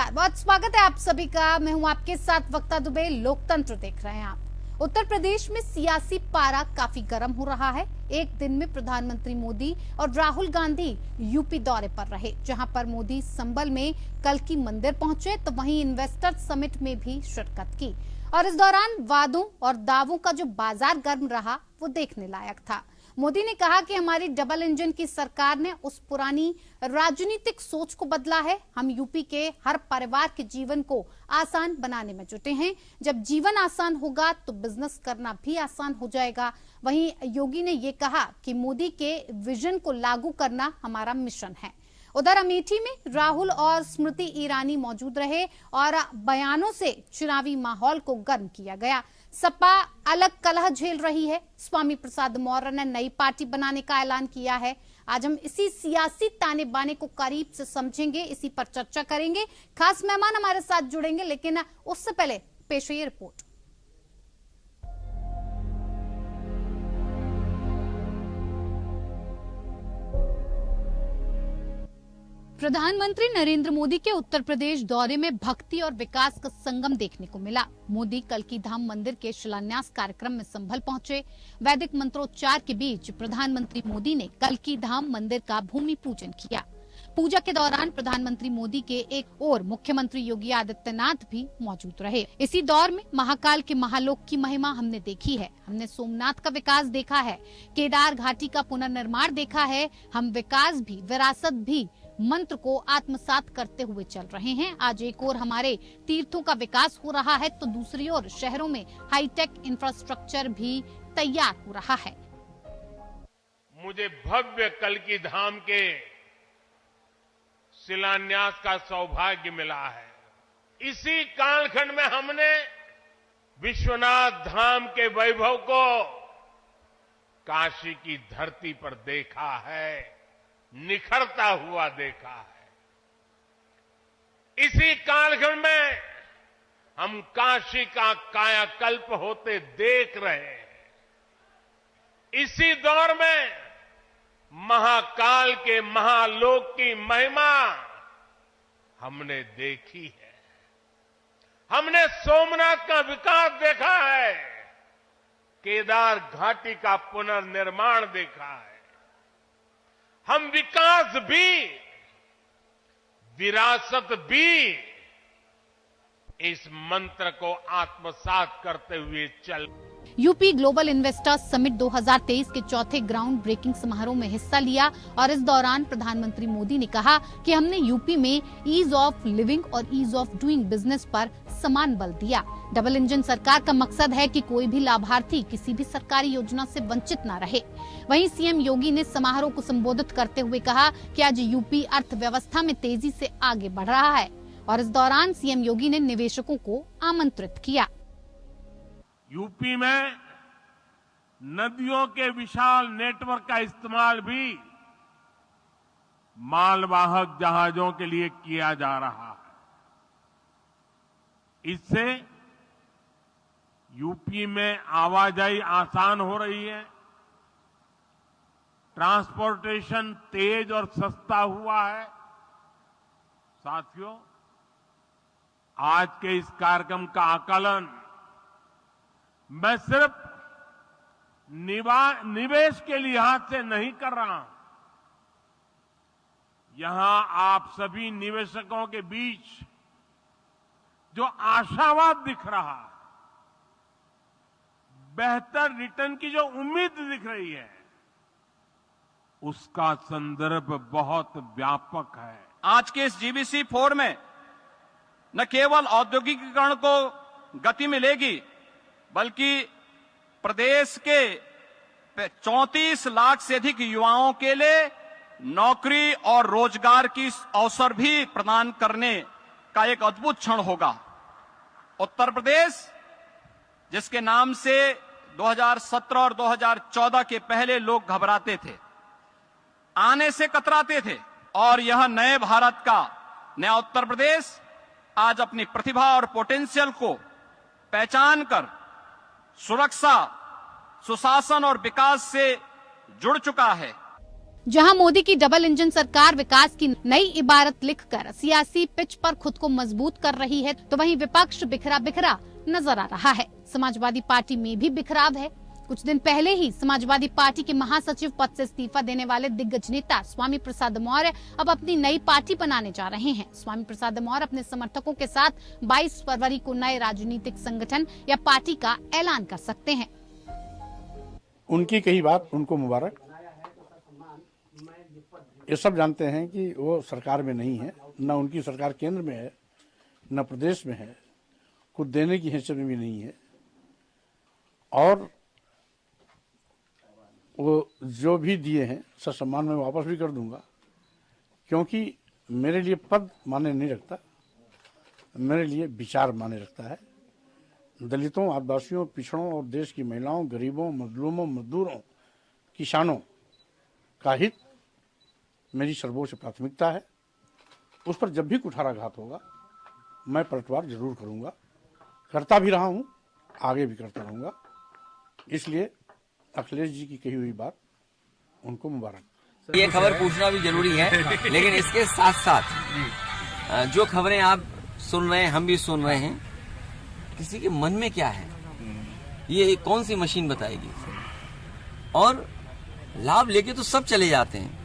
नमस्कार, बहुत स्वागत है आप सभी का। मैं हूं आपके साथ वक्ता दुबे। लोकतंत्र देख रहे हैं आप। उत्तर प्रदेश में सियासी पारा काफी गर्म हो रहा है। एक दिन में प्रधानमंत्री मोदी और राहुल गांधी यूपी दौरे पर रहे, जहां पर मोदी संभल में कल्कि मंदिर पहुंचे तो वहीं इन्वेस्टर समिट में भी शिरकत की। और इस दौरान वादों और दावों का जो बाजार गर्म रहा वो देखने लायक था। मोदी ने कहा कि हमारी डबल इंजन की सरकार ने उस पुरानी राजनीतिक सोच को बदला है। हम यूपी के हर परिवार के जीवन को आसान बनाने में जुटे हैं। जब जीवन आसान होगा तो बिजनेस करना भी आसान हो जाएगा। वहीं योगी ने ये कहा कि मोदी के विजन को लागू करना हमारा मिशन है। उधर अमेठी में राहुल और स्मृति ईरानी मौजूद रहे और बयानों से चुनावी माहौल को गर्म किया गया। सपा अलग कलह झेल रही है। स्वामी प्रसाद मौर्य ने नई पार्टी बनाने का ऐलान किया है। आज हम इसी सियासी ताने बाने को करीब से समझेंगे, इसी पर चर्चा करेंगे। खास मेहमान हमारे साथ जुड़ेंगे, लेकिन उससे पहले पेश है ये रिपोर्ट। प्रधानमंत्री नरेंद्र मोदी के उत्तर प्रदेश दौरे में भक्ति और विकास का संगम देखने को मिला। मोदी कल्कि धाम मंदिर के शिलान्यास कार्यक्रम में संभल पहुंचे। वैदिक मंत्रोच्चार के बीच प्रधानमंत्री मोदी ने कल्कि धाम मंदिर का भूमि पूजन किया। पूजा के दौरान प्रधानमंत्री मोदी के एक और मुख्यमंत्री योगी आदित्यनाथ भी मौजूद रहे। इसी दौर में महाकाल के महालोक की महिमा हमने देखी है। हमने सोमनाथ का विकास देखा है, केदार घाटी का पुनर्निर्माण देखा है। हम विकास भी विरासत भी मंत्र को आत्मसात करते हुए चल रहे हैं। आज एक ओर हमारे तीर्थों का विकास हो रहा है तो दूसरी ओर शहरों में हाईटेक इंफ्रास्ट्रक्चर भी तैयार हो रहा है। मुझे भव्य कल्कि धाम के शिलान्यास का सौभाग्य मिला है। इसी कालखंड में हमने विश्वनाथ धाम के वैभव को काशी की धरती पर देखा है, निखरता हुआ देखा है। इसी कालखंड में हम काशी का कायाकल्प होते देख रहे हैं। इसी दौर में महाकाल के महालोक की महिमा हमने देखी है। हमने सोमनाथ का विकास देखा है, केदार घाटी का पुनर्निर्माण देखा है। हम विकास भी विरासत भी इस मंत्र को आत्मसात करते हुए चल। यूपी ग्लोबल इन्वेस्टर्स समिट 2023 के चौथे ग्राउंड ब्रेकिंग समारोह में हिस्सा लिया और इस दौरान प्रधानमंत्री मोदी ने कहा कि हमने यूपी में ईज ऑफ लिविंग और ईज ऑफ डूइंग बिजनेस पर समान बल दिया। डबल इंजन सरकार का मकसद है कि कोई भी लाभार्थी किसी भी सरकारी योजना से वंचित न रहे। वहीं सीएम योगी ने समारोह को संबोधित करते हुए कहा कि आज यूपी अर्थव्यवस्था में तेजी से आगे बढ़ रहा है और इस दौरान सीएम योगी ने निवेशकों को आमंत्रित किया। यूपी में नदियों के विशाल नेटवर्क का इस्तेमाल भी मालवाहक जहाजों के लिए किया जा रहा है। इससे यूपी में आवाजाही आसान हो रही है, ट्रांसपोर्टेशन तेज और सस्ता हुआ है। साथियों, आज के इस कार्यक्रम का आकलन मैं सिर्फ निवेश के लिहाज से नहीं कर रहा हूं। यहां आप सभी निवेशकों के बीच जो आशावाद दिख रहा है, बेहतर रिटर्न की जो उम्मीद दिख रही है, उसका संदर्भ बहुत व्यापक है। आज के इस जीबीसी 4 में न केवल औद्योगिकीकरण को गति मिलेगी, बल्कि प्रदेश के 34 लाख से अधिक युवाओं के लिए नौकरी और रोजगार की अवसर भी प्रदान करने का एक अद्भुत क्षण होगा। उत्तर प्रदेश, जिसके नाम से 2017 और 2014 के पहले लोग घबराते थे, आने से कतराते थे, और यह नए भारत का नया उत्तर प्रदेश आज अपनी प्रतिभा और पोटेंशियल को पहचान कर सुरक्षा, सुशासन और विकास से जुड़ चुका है। जहां मोदी की डबल इंजन सरकार विकास की नई इबारत लिखकर सियासी पिच पर खुद को मजबूत कर रही है, तो वहीं विपक्ष बिखरा बिखरा नजर आ रहा है। समाजवादी पार्टी में भी बिखराव है। कुछ दिन पहले ही समाजवादी पार्टी के महासचिव पद से इस्तीफा देने वाले दिग्गज नेता स्वामी प्रसाद मौर्य अब अपनी नई पार्टी बनाने जा रहे हैं। स्वामी प्रसाद मौर्य अपने समर्थकों के साथ 22 फरवरी को नए राजनीतिक संगठन या पार्टी का ऐलान कर सकते हैं। उनकी कही बात उनको मुबारक। ये सब जानते हैं कि वो सरकार में नहीं है, न उनकी सरकार केंद्र में है, न प्रदेश में है, कुछ देने की हैसियत में भी नहीं है। और वो जो भी दिए हैं ससम्मान में वापस भी कर दूंगा, क्योंकि मेरे लिए पद माने नहीं रखता, मेरे लिए विचार माने रखता है। दलितों, आदिवासियों, पिछड़ों और देश की महिलाओं, गरीबों, मजलूमों, मजदूरों, किसानों का हित मेरी सर्वोच्च प्राथमिकता है। उस पर जब भी कुठाराघात होगा मैं पलटवार जरूर करूंगा, करता भी रहा हूं, आगे भी करता रहूंगा। इसलिए अखिलेश जी की कही हुई बात उनको मुबारक। ये खबर पूछना भी जरूरी है, लेकिन इसके साथ साथ जो खबरें आप सुन रहे हैं, हम भी सुन रहे हैं, किसी के मन में क्या है ये कौन सी मशीन बताएगी। और लाभ लेके तो सब चले जाते हैं,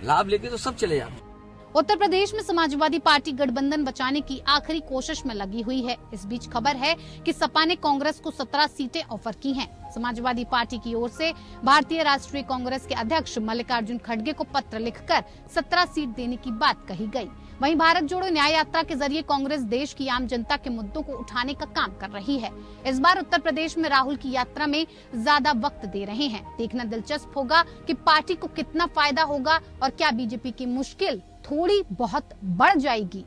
लाभ लेके तो सब चले जाते हैं। उत्तर प्रदेश में समाजवादी पार्टी गठबंधन बचाने की आखिरी कोशिश में लगी हुई है। इस बीच खबर है कि सपा ने कांग्रेस को 17 सीटें ऑफर की हैं। समाजवादी पार्टी की ओर से भारतीय राष्ट्रीय कांग्रेस के अध्यक्ष मल्लिकार्जुन खड़गे को पत्र लिखकर 17 सीट देने की बात कही गई। वहीं भारत जोड़ो न्याय यात्रा के जरिए कांग्रेस देश की आम जनता के मुद्दों को उठाने का काम कर रही है। इस बार उत्तर प्रदेश में राहुल की यात्रा में ज्यादा वक्त दे रहे हैं। देखना दिलचस्प होगा कि पार्टी को कितना फायदा होगा और क्या बीजेपी की मुश्किल थोड़ी बहुत बढ़ जाएगी।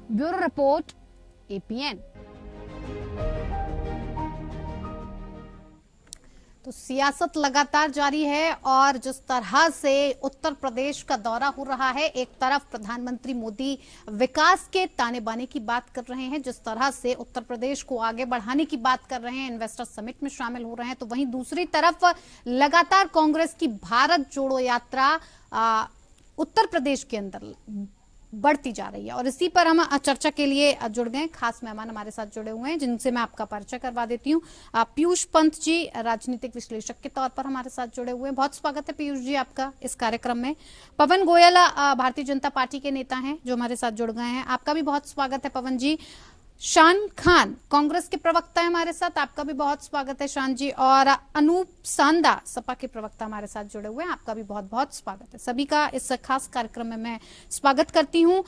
Bureau report, APN। तो सियासत लगातार जारी है और जिस तरह से उत्तर प्रदेश का दौरा हो रहा है, एक तरफ प्रधानमंत्री मोदी विकास के ताने बाने की बात कर रहे हैं, जिस तरह से उत्तर प्रदेश को आगे बढ़ाने की बात कर रहे हैं, इन्वेस्टर समिट में शामिल हो रहे हैं, तो वहीं दूसरी तरफ लगातार कांग्रेस की भारत जोड़ो यात्रा उत्तर प्रदेश के अंदर बढ़ती जा रही है। और इसी पर हम चर्चा के लिए जुड़ गए, खास मेहमान हमारे साथ जुड़े हुए हैं, जिनसे मैं आपका परिचय करवा देती हूँ। पीयूष पंत जी राजनीतिक विश्लेषक के तौर पर हमारे साथ जुड़े हुए हैं। बहुत स्वागत है पीयूष जी आपका इस कार्यक्रम में। पवन गोयल भारतीय जनता पार्टी के नेता हैं जो हमारे साथ जुड़ गए हैं, आपका भी बहुत स्वागत है पवन जी। शान खान कांग्रेस के प्रवक्ता है हमारे साथ, आपका भी बहुत स्वागत है शान जी। और अनूप सांदा सपा के प्रवक्ता हमारे साथ जुड़े हुए हैं, आपका भी बहुत बहुत स्वागत है। सभी का इस खास कार्यक्रम में मैं स्वागत करती हूँ।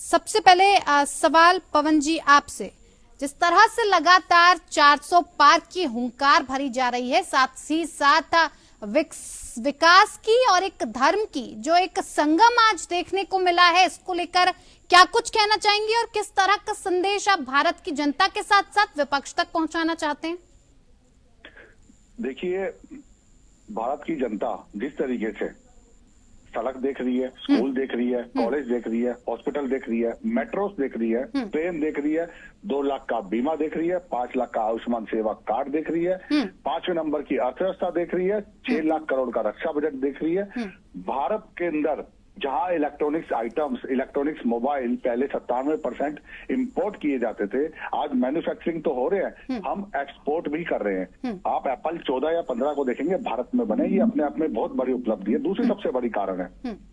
सबसे पहले सवाल पवन जी आपसे, जिस तरह से लगातार 400 पार की हुंकार भरी जा रही है, साथ ही साथ विकास की और एक धर्म की जो एक संगम आज देखने को मिला है, इसको लेकर क्या कुछ कहना चाहेंगे और किस तरह का संदेश आप भारत की जनता के साथ साथ विपक्ष तक पहुंचाना चाहते हैं? देखिए, भारत की जनता जिस तरीके से सड़क देख रही है, स्कूल देख रही है, कॉलेज देख रही है, हॉस्पिटल देख रही है, मेट्रोस देख रही है, ट्रेन देख रही है, 2 लाख का बीमा देख रही है, 5 लाख का आयुष्मान सेवा कार्ड देख रही है, 5वें नंबर की अर्थव्यवस्था देख रही है, 6 लाख करोड़ का रक्षा बजट देख रही है। भारत के अंदर जहां इलेक्ट्रॉनिक्स आइटम्स, इलेक्ट्रॉनिक्स मोबाइल पहले 97% इंपोर्ट किए जाते थे, आज मैन्युफैक्चरिंग तो हो रहे हैं, हम एक्सपोर्ट भी कर रहे हैं। आप एप्पल 14 या 15 को देखेंगे भारत में बने, ये अपने आप में बहुत बड़ी उपलब्धि है। दूसरी सबसे बड़ी कारण है,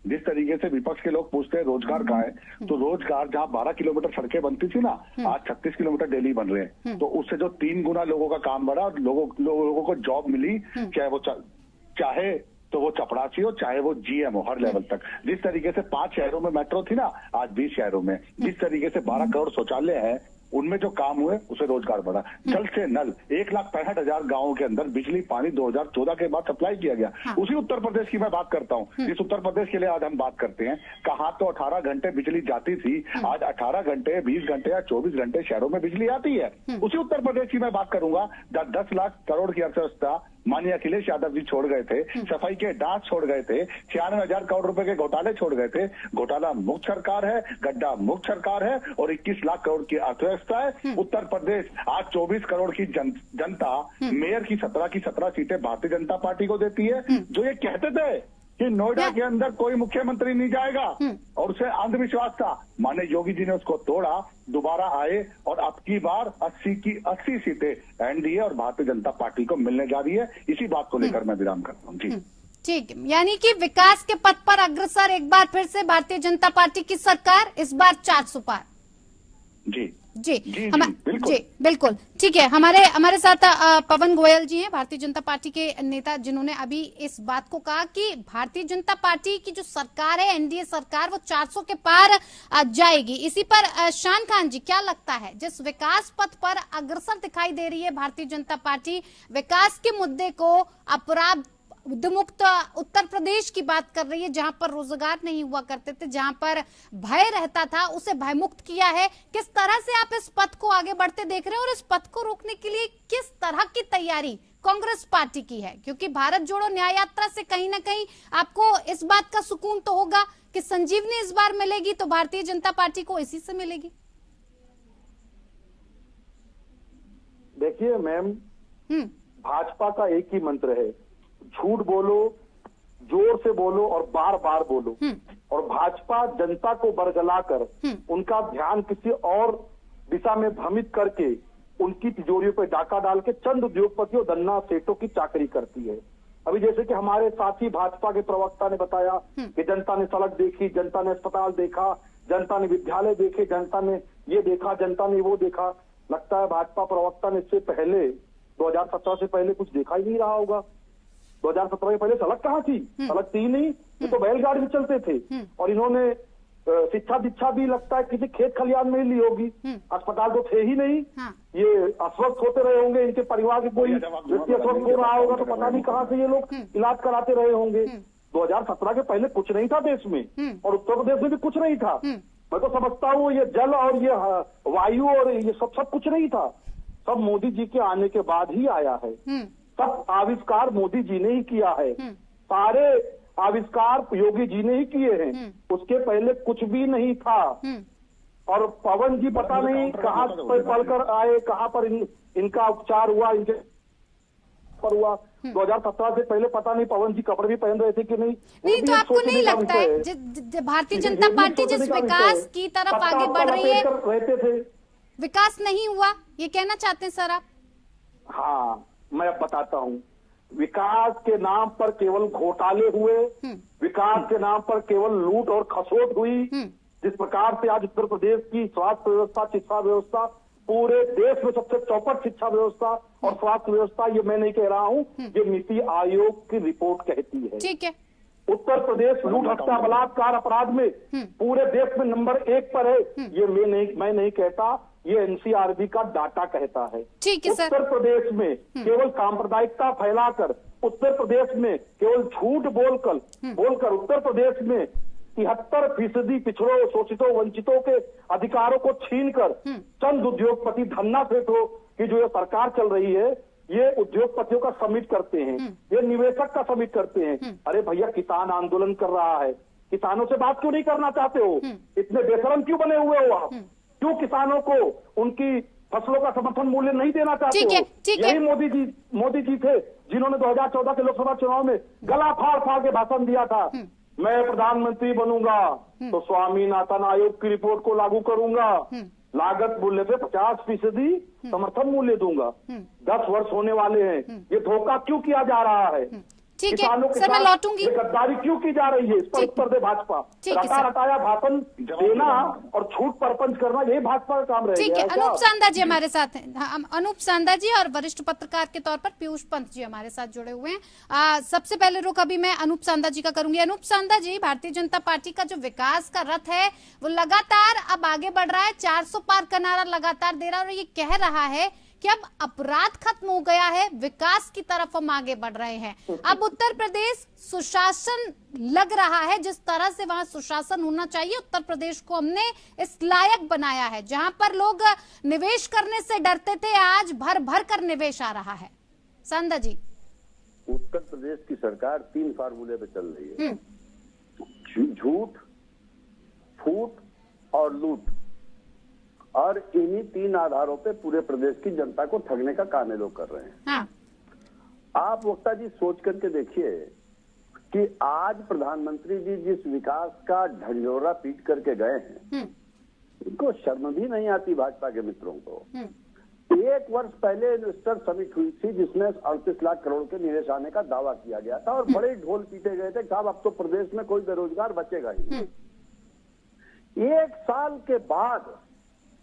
जिस तरीके से विपक्ष के लोग पूछते हैं रोजगार कहाँ है, तो रोजगार जहां 12 किलोमीटर सड़कें बनती थी ना, आज 36 किलोमीटर डेली बन रहे हैं। तो उससे जो 3 गुना लोगों का काम बढ़ा, लोगों को जॉब मिली, चाहे तो वो चपरासी हो, चाहे वो GM हो, हर लेवल तक। जिस तरीके से 5 शहरों में मेट्रो थी ना, आज 20 शहरों में। जिस तरीके से 12 करोड़ शौचालय है, उनमें जो काम हुए उसे रोजगार बढ़ा। जल से नल 1,65,000 गांवों के अंदर बिजली पानी 2014 के बाद सप्लाई किया गया। उसी उत्तर प्रदेश की मैं बात करता हूँ, इस उत्तर प्रदेश के लिए आज हम बात करते हैं। कहाँ तो 18 घंटे बिजली जाती थी, आज 18 घंटे, 20 घंटे या 24 घंटे शहरों में बिजली आती है। उसी उत्तर प्रदेश की मैं बात करूंगा, 10 लाख करोड़ की अर्थव्यवस्था माननीय अखिलेश यादव जी छोड़ गए थे, सफाई के डांस छोड़ गए थे, 96,000 करोड़ रुपए के घोटाले छोड़ गए थे। घोटाला मुक्त सरकार है, गड्ढा मुक्त सरकार है और 21 लाख करोड़ की अर्थव्यवस्था है। उत्तर प्रदेश आज 24 करोड़ की जनता मेयर की 17 सीटें भारतीय जनता पार्टी को देती है। जो ये कहते थे कि नोएडा के अंदर कोई मुख्यमंत्री नहीं जाएगा और उसे अंधविश्वास था, माने योगी जी ने उसको तोड़ा, दोबारा आए और अब की बार 80 की 80 सीटें एनडीए और भारतीय जनता पार्टी को मिलने जा रही है। इसी बात को लेकर मैं विराम करता हूँ। जी ठीक है, यानी कि विकास के पथ पर अग्रसर एक बार फिर से भारतीय जनता पार्टी की सरकार, इस बार 400 पार। जी जी बिल्कुल। जी बिल्कुल ठीक है। हमारे साथ पवन गोयल जी हैं, भारतीय जनता पार्टी के नेता, जिन्होंने अभी इस बात को कहा कि भारतीय जनता पार्टी की जो सरकार है, एनडीए सरकार, वो 400 के पार जाएगी। इसी पर शान खान जी, क्या लगता है, जिस विकास पथ पर अग्रसर दिखाई दे रही है भारतीय जनता पार्टी, विकास के मुद्दे को, अपराध मुक्त उत्तर प्रदेश की बात कर रही है, जहां पर रोजगार नहीं हुआ करते थे, जहां पर भय रहता था, उसे भय मुक्त किया है। किस तरह से आप इस पथ को आगे बढ़ते देख रहे हैं और इस पथ को रोकने के लिए किस तरह की तैयारी कांग्रेस पार्टी की है? क्योंकि भारत जोड़ो न्याय यात्रा से कहीं ना कहीं आपको इस बात का सुकून तो होगा कि संजीवनी इस बार मिलेगी तो भारतीय जनता पार्टी को इसी से मिलेगी। देखिए मैम, भाजपा का एक ही मंत्र है, झूठ बोलो, जोर से बोलो और बार बार बोलो। और भाजपा जनता को बरगलाकर उनका ध्यान किसी और दिशा में भ्रमित करके उनकी तिजोरियों पर डाका डाल के चंद उद्योगपतियों, धन्ना सेठों की चाकरी करती है। अभी जैसे कि हमारे साथी भाजपा के प्रवक्ता ने बताया कि जनता ने सड़क देखी, जनता ने अस्पताल देखा, जनता ने विद्यालय देखे, जनता ने ये देखा, जनता ने वो देखा। लगता है भाजपा प्रवक्ता ने इससे पहले 2017 से पहले कुछ देखा ही नहीं रहा होगा। 2017 के पहले सड़क कहाँ थी? सड़क थी नहीं, ये तो बैलगाड़ी में चलते थे। और इन्होंने शिक्षा दीक्षा भी लगता है किसी खेत खलियान में ही ली होगी। अस्पताल तो थे ही नहीं। ये अस्वस्थ होते रहे होंगे, इनके परिवार के कोई व्यक्ति अस्वस्थ हो रहा होगा तो पता नहीं कहाँ से ये लोग इलाज कराते रहे होंगे। 2017 के पहले कुछ नहीं था देश में, और उत्तर प्रदेश में भी कुछ नहीं था। मैं तो समझता हूँ ये जल और ये वायु और ये सब कुछ नहीं था। सब मोदी जी के आने के बाद ही आया है। सब आविष्कार मोदी जी ने ही किया है। सारे आविष्कार योगी जी ने ही किए हैं। उसके पहले कुछ भी नहीं था। और पवन जी पता नहीं कहाँ पर पढ़कर आए, कहाँ पर इनका उपचार हुआ, इनके पर हुआ। 2017 से पहले पता नहीं पवन जी कपड़े भी पहन रहे थे कि नहीं। नहीं तो आपको नहीं लगता है भारतीय जनता पार्टी जिस विकास की तरफ आगे बढ़ रही है, रहते थे, विकास नहीं हुआ, ये कहना चाहते हैं सर आप? हाँ, मैं अब बताता हूँ। विकास के नाम पर केवल घोटाले हुए, विकास के नाम पर केवल लूट और खसोट हुई। जिस प्रकार से आज उत्तर प्रदेश की स्वास्थ्य व्यवस्था, शिक्षा व्यवस्था, पूरे देश में सबसे चौपट शिक्षा व्यवस्था और स्वास्थ्य व्यवस्था, ये मैं नहीं कह रहा हूँ, ये नीति आयोग की रिपोर्ट कहती है। ठीक है। उत्तर प्रदेश लूट, हत्या, बलात्कार, अपराध में पूरे देश में नंबर 1 पर है। ये मैं नहीं कहता, ये एनसीआरबी का डाटा कहता है। ठीक है सर। उत्तर प्रदेश में केवल सांप्रदायिकता फैलाकर, उत्तर प्रदेश में केवल झूठ बोलकर उत्तर प्रदेश में 73% पिछड़ों, शोषितों, वंचितों के अधिकारों को छीनकर चंद उद्योगपति, धन्ना सेठों की जो ये सरकार चल रही है, ये उद्योगपतियों का समिट करते हैं, ये निवेशक का समिट करते हैं। अरे भैया, किसान आंदोलन कर रहा है, किसानों से बात क्यों नहीं करना चाहते हो? इतने बेशरम क्यों बने हुए हो आप? क्यों किसानों को उनकी फसलों का समर्थन मूल्य नहीं देना चाहते हो? यही मोदी जी थे जिन्होंने 2014 के लोकसभा चुनाव में गला फाड़ के भाषण दिया था, मैं प्रधानमंत्री बनूंगा तो स्वामीनाथन आयोग की रिपोर्ट को लागू करूंगा, लागत मूल्य पे 50% समर्थन मूल्य दूंगा। 10 वर्ष होने वाले हैं, ये धोखा क्यों किया जा रहा है? ठीक है सर, मैं लौटूंगी। गद्दारी क्यों की जा रही है? इस पर उत्तर दे भाजपा। रटाया भाषण देना और झूठ परपंच करना, यही भाजपा का काम रहेगा। ठीक है, अनूप सांदा जी हमारे साथ हैं। अनूप सांदा जी और वरिष्ठ पत्रकार के तौर पर पीयूष पंत जी हमारे साथ जुड़े हुए हैं। सबसे पहले रुख अभी मैं अनूप सांदा जी का करूंगी। अनूप सांदा जी, भारतीय जनता पार्टी का जो विकास का रथ है वो लगातार अब आगे बढ़ रहा है, 400 पार का नारा लगातार दे रहा है और ये कह रहा है कि अब अपराध खत्म हो गया है, विकास की तरफ हम आगे बढ़ रहे हैं। अब उत्तर प्रदेश सुशासन लग रहा है, जिस तरह से वहां सुशासन होना चाहिए, उत्तर प्रदेश को हमने इस लायक बनाया है। जहां पर लोग निवेश करने से डरते थे, आज भर भर कर निवेश आ रहा है। सांदा जी। उत्तर प्रदेश की सरकार 3 फार्मूले पे चल रही है, झूठ, फूट और लूट, और इन्हीं 3 आधारों पे पूरे प्रदेश की जनता को ठगने का काम ये लोग कर रहे हैं। हाँ। आप वक्ता जी सोच करके देखिए कि आज प्रधानमंत्री जी जिस विकास का ढंढोरा पीट करके गए हैं, उनको शर्म भी नहीं आती भाजपा के मित्रों को। 1 वर्ष पहले इन्वेस्टर समिट हुई थी जिसमें 38 लाख करोड़ के निवेश आने का दावा किया गया था और बड़े ढोल पीटे गए थे, साहब अब तो प्रदेश में कोई बेरोजगार बचेगा ही नहीं। 1 साल के बाद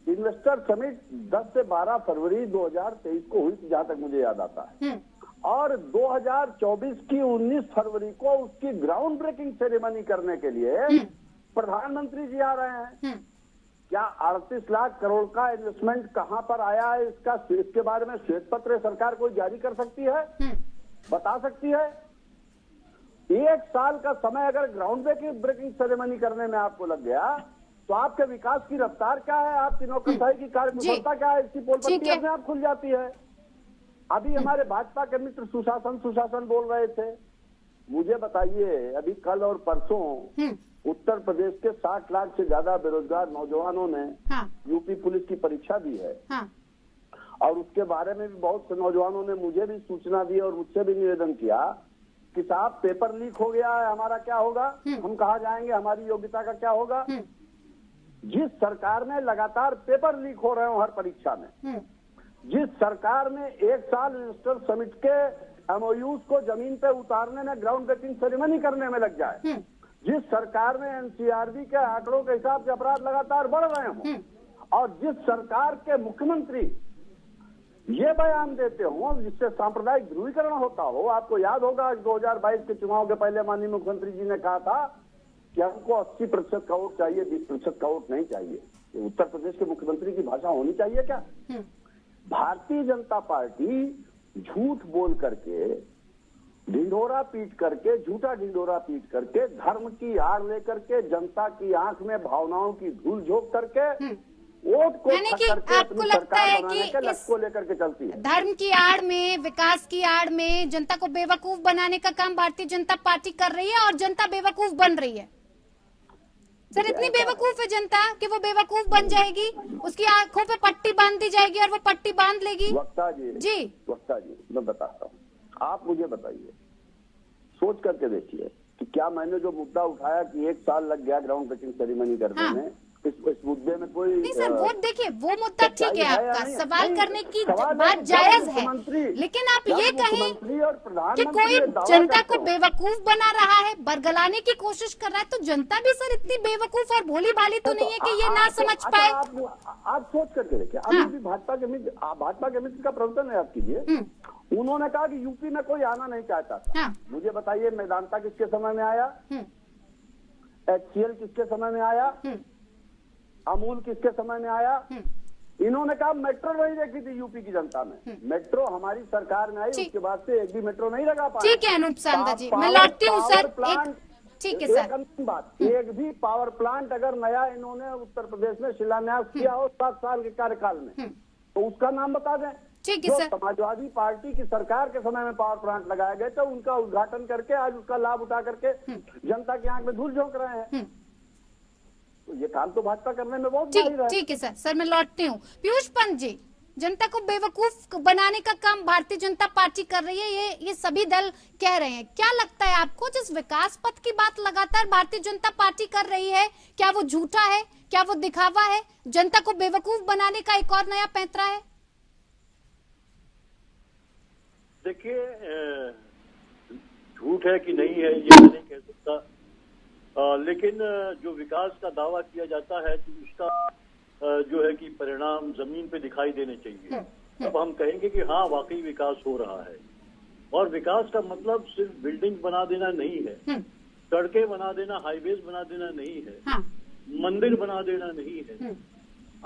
इन्वेस्टर समिट 10 से 12 फरवरी 2023 को हुई थी, जहां तक मुझे याद आता है, और 2024 की 19 फरवरी को उसकी ग्राउंड ब्रेकिंग सेरेमनी करने के लिए प्रधानमंत्री जी आ रहे हैं। क्या 38 लाख करोड़ का इन्वेस्टमेंट कहां पर आया है, इसके बारे में श्वेत पत्र सरकार कोई जारी कर सकती है, बता सकती है? 1 साल का समय अगर ग्राउंड ब्रेकिंग सेरेमनी करने में आपको लग गया, तो आपके विकास की रफ्तार क्या है, आपकी नौकरशाही की कार्यकुशलता क्या है, इसकी पोल पट्टी अपने आप खुल जाती है। अभी हमारे भाजपा के मित्र सुशासन बोल रहे थे। मुझे बताइए, अभी कल और परसों उत्तर प्रदेश के 60 लाख से ज्यादा बेरोजगार नौजवानों ने यूपी पुलिस की परीक्षा दी है, और उसके बारे में भी बहुत से नौजवानों ने मुझे भी सूचना दी और मुझसे भी निवेदन किया कि साहब पेपर लीक हो गया है, हमारा क्या होगा, हम कहाँ जाएंगे, हमारी योग्यता का क्या होगा। जिस सरकार में लगातार पेपर लीक हो रहे हो हर परीक्षा में, जिस सरकार में 1 साल इन्वेस्टर समिट के एमओयूज को जमीन पे उतारने में, ग्राउंड ब्रेकिंग सेरेमनी करने में लग जाए, जिस सरकार में एनसीआरबी के आंकड़ों के हिसाब से अपराध लगातार बढ़ रहे हों, और जिस सरकार के मुख्यमंत्री ये बयान देते हो जिससे सांप्रदायिक ध्रुवीकरण होता हो। आपको याद होगा 2022 के चुनाव के पहले माननीय मुख्यमंत्री जी ने कहा था कि हमको 80% का वोट चाहिए, 20% का वोट नहीं चाहिए। ये उत्तर प्रदेश के मुख्यमंत्री की भाषा होनी चाहिए क्या? भारतीय जनता पार्टी झूठ बोल करके, ढिंढोरा पीट करके, झूठा ढिंढोरा पीट करके, धर्म की आड़ लेकर के, जनता की आंख में भावनाओं की धूल झोंक करके, वोट को आपको लगता है कि लक्ष्य को लेकर के चलती है। धर्म की आड़ में, विकास की आड़ में जनता को बेवकूफ बनाने का काम भारतीय जनता पार्टी कर रही है और जनता बेवकूफ बन रही है। सर, इतनी बेवकूफ है जनता कि वो बेवकूफ बन जाएगी, उसकी आंखों पे पट्टी बांध दी जाएगी और वो पट्टी बांध लेगी। वक्ता जी मैं बताता हूँ, आप मुझे बताइए, सोच करके देखिए कि क्या मैंने जो मुद्दा उठाया कि 1 साल लग गया ग्राउंड ब्रेकिंग सेरेमनी करने में, इस मुद्दे में कोई नहीं सर, वो देखिए वो मुद्दा ठीक है, आपका सवाल करने की बात जायज है, लेकिन आप ये कहें कि कोई जनता को बेवकूफ बना रहा है, बरगलाने की कोशिश कर रहा है, तो जनता भी सर इतनी बेवकूफ और भोली भाली तो नहीं है कि ये ना समझ पाए। आप सोच करके देखिए, अभी भी भाजपा के मित्र का प्रवचन याद कीजिए, उन्होंने कहा कि यूपी में कोई आना नहीं चाहता था। मुझे बताइए, मेदांता किसके समय में आया, HCL किसके समय में आया, अमूल किसके समय में आया? इन्होंने कहा मेट्रो नहीं देखी थी यूपी की जनता में। मेट्रो हमारी सरकार में आई, उसके बाद से एक भी मेट्रो नहीं लगा पाया। ठीक है अनूप सांदा जी, मैं लौटती हूँ सर। ठीक है सर, एक अंतिम बात, एक भी पावर प्लांट अगर नया इन्होंने उत्तर प्रदेश में शिलान्यास किया हो 7 साल के कार्यकाल में, तो उसका नाम बता दें। ठीक है सर। समाजवादी पार्टी की सरकार के समय में पावर प्लांट लगाए गए थे, उनका उद्घाटन करके आज उसका लाभ उठा करके जनता की आंख में धूल झोंक रहे हैं। तो ये काम तो भाजपा करने में बहुत माहिर है। ठीक है सर, मैं लौटती हूँ। पीयूष पंत जी, जनता को बेवकूफ बनाने का काम भारतीय जनता पार्टी कर रही है, ये सभी दल कह रहे हैं। क्या लगता है आपको, जिस विकास पथ की बात लगातार भारतीय जनता पार्टी कर रही है, क्या वो झूठा है, क्या वो दिखावा है, जनता को बेवकूफ बनाने का एक और नया पैंतरा है? देखिए, झूठ है कि नहीं है ये मैं नहीं कह सकता, लेकिन जो विकास का दावा किया जाता है तो उसका जो है कि परिणाम जमीन पे दिखाई देने चाहिए। अब हम कहेंगे कि हाँ वाकई विकास हो रहा है, और विकास का मतलब सिर्फ बिल्डिंग बना देना नहीं है, सड़कें बना देना, हाईवेज बना देना नहीं है, मंदिर बना देना नहीं है।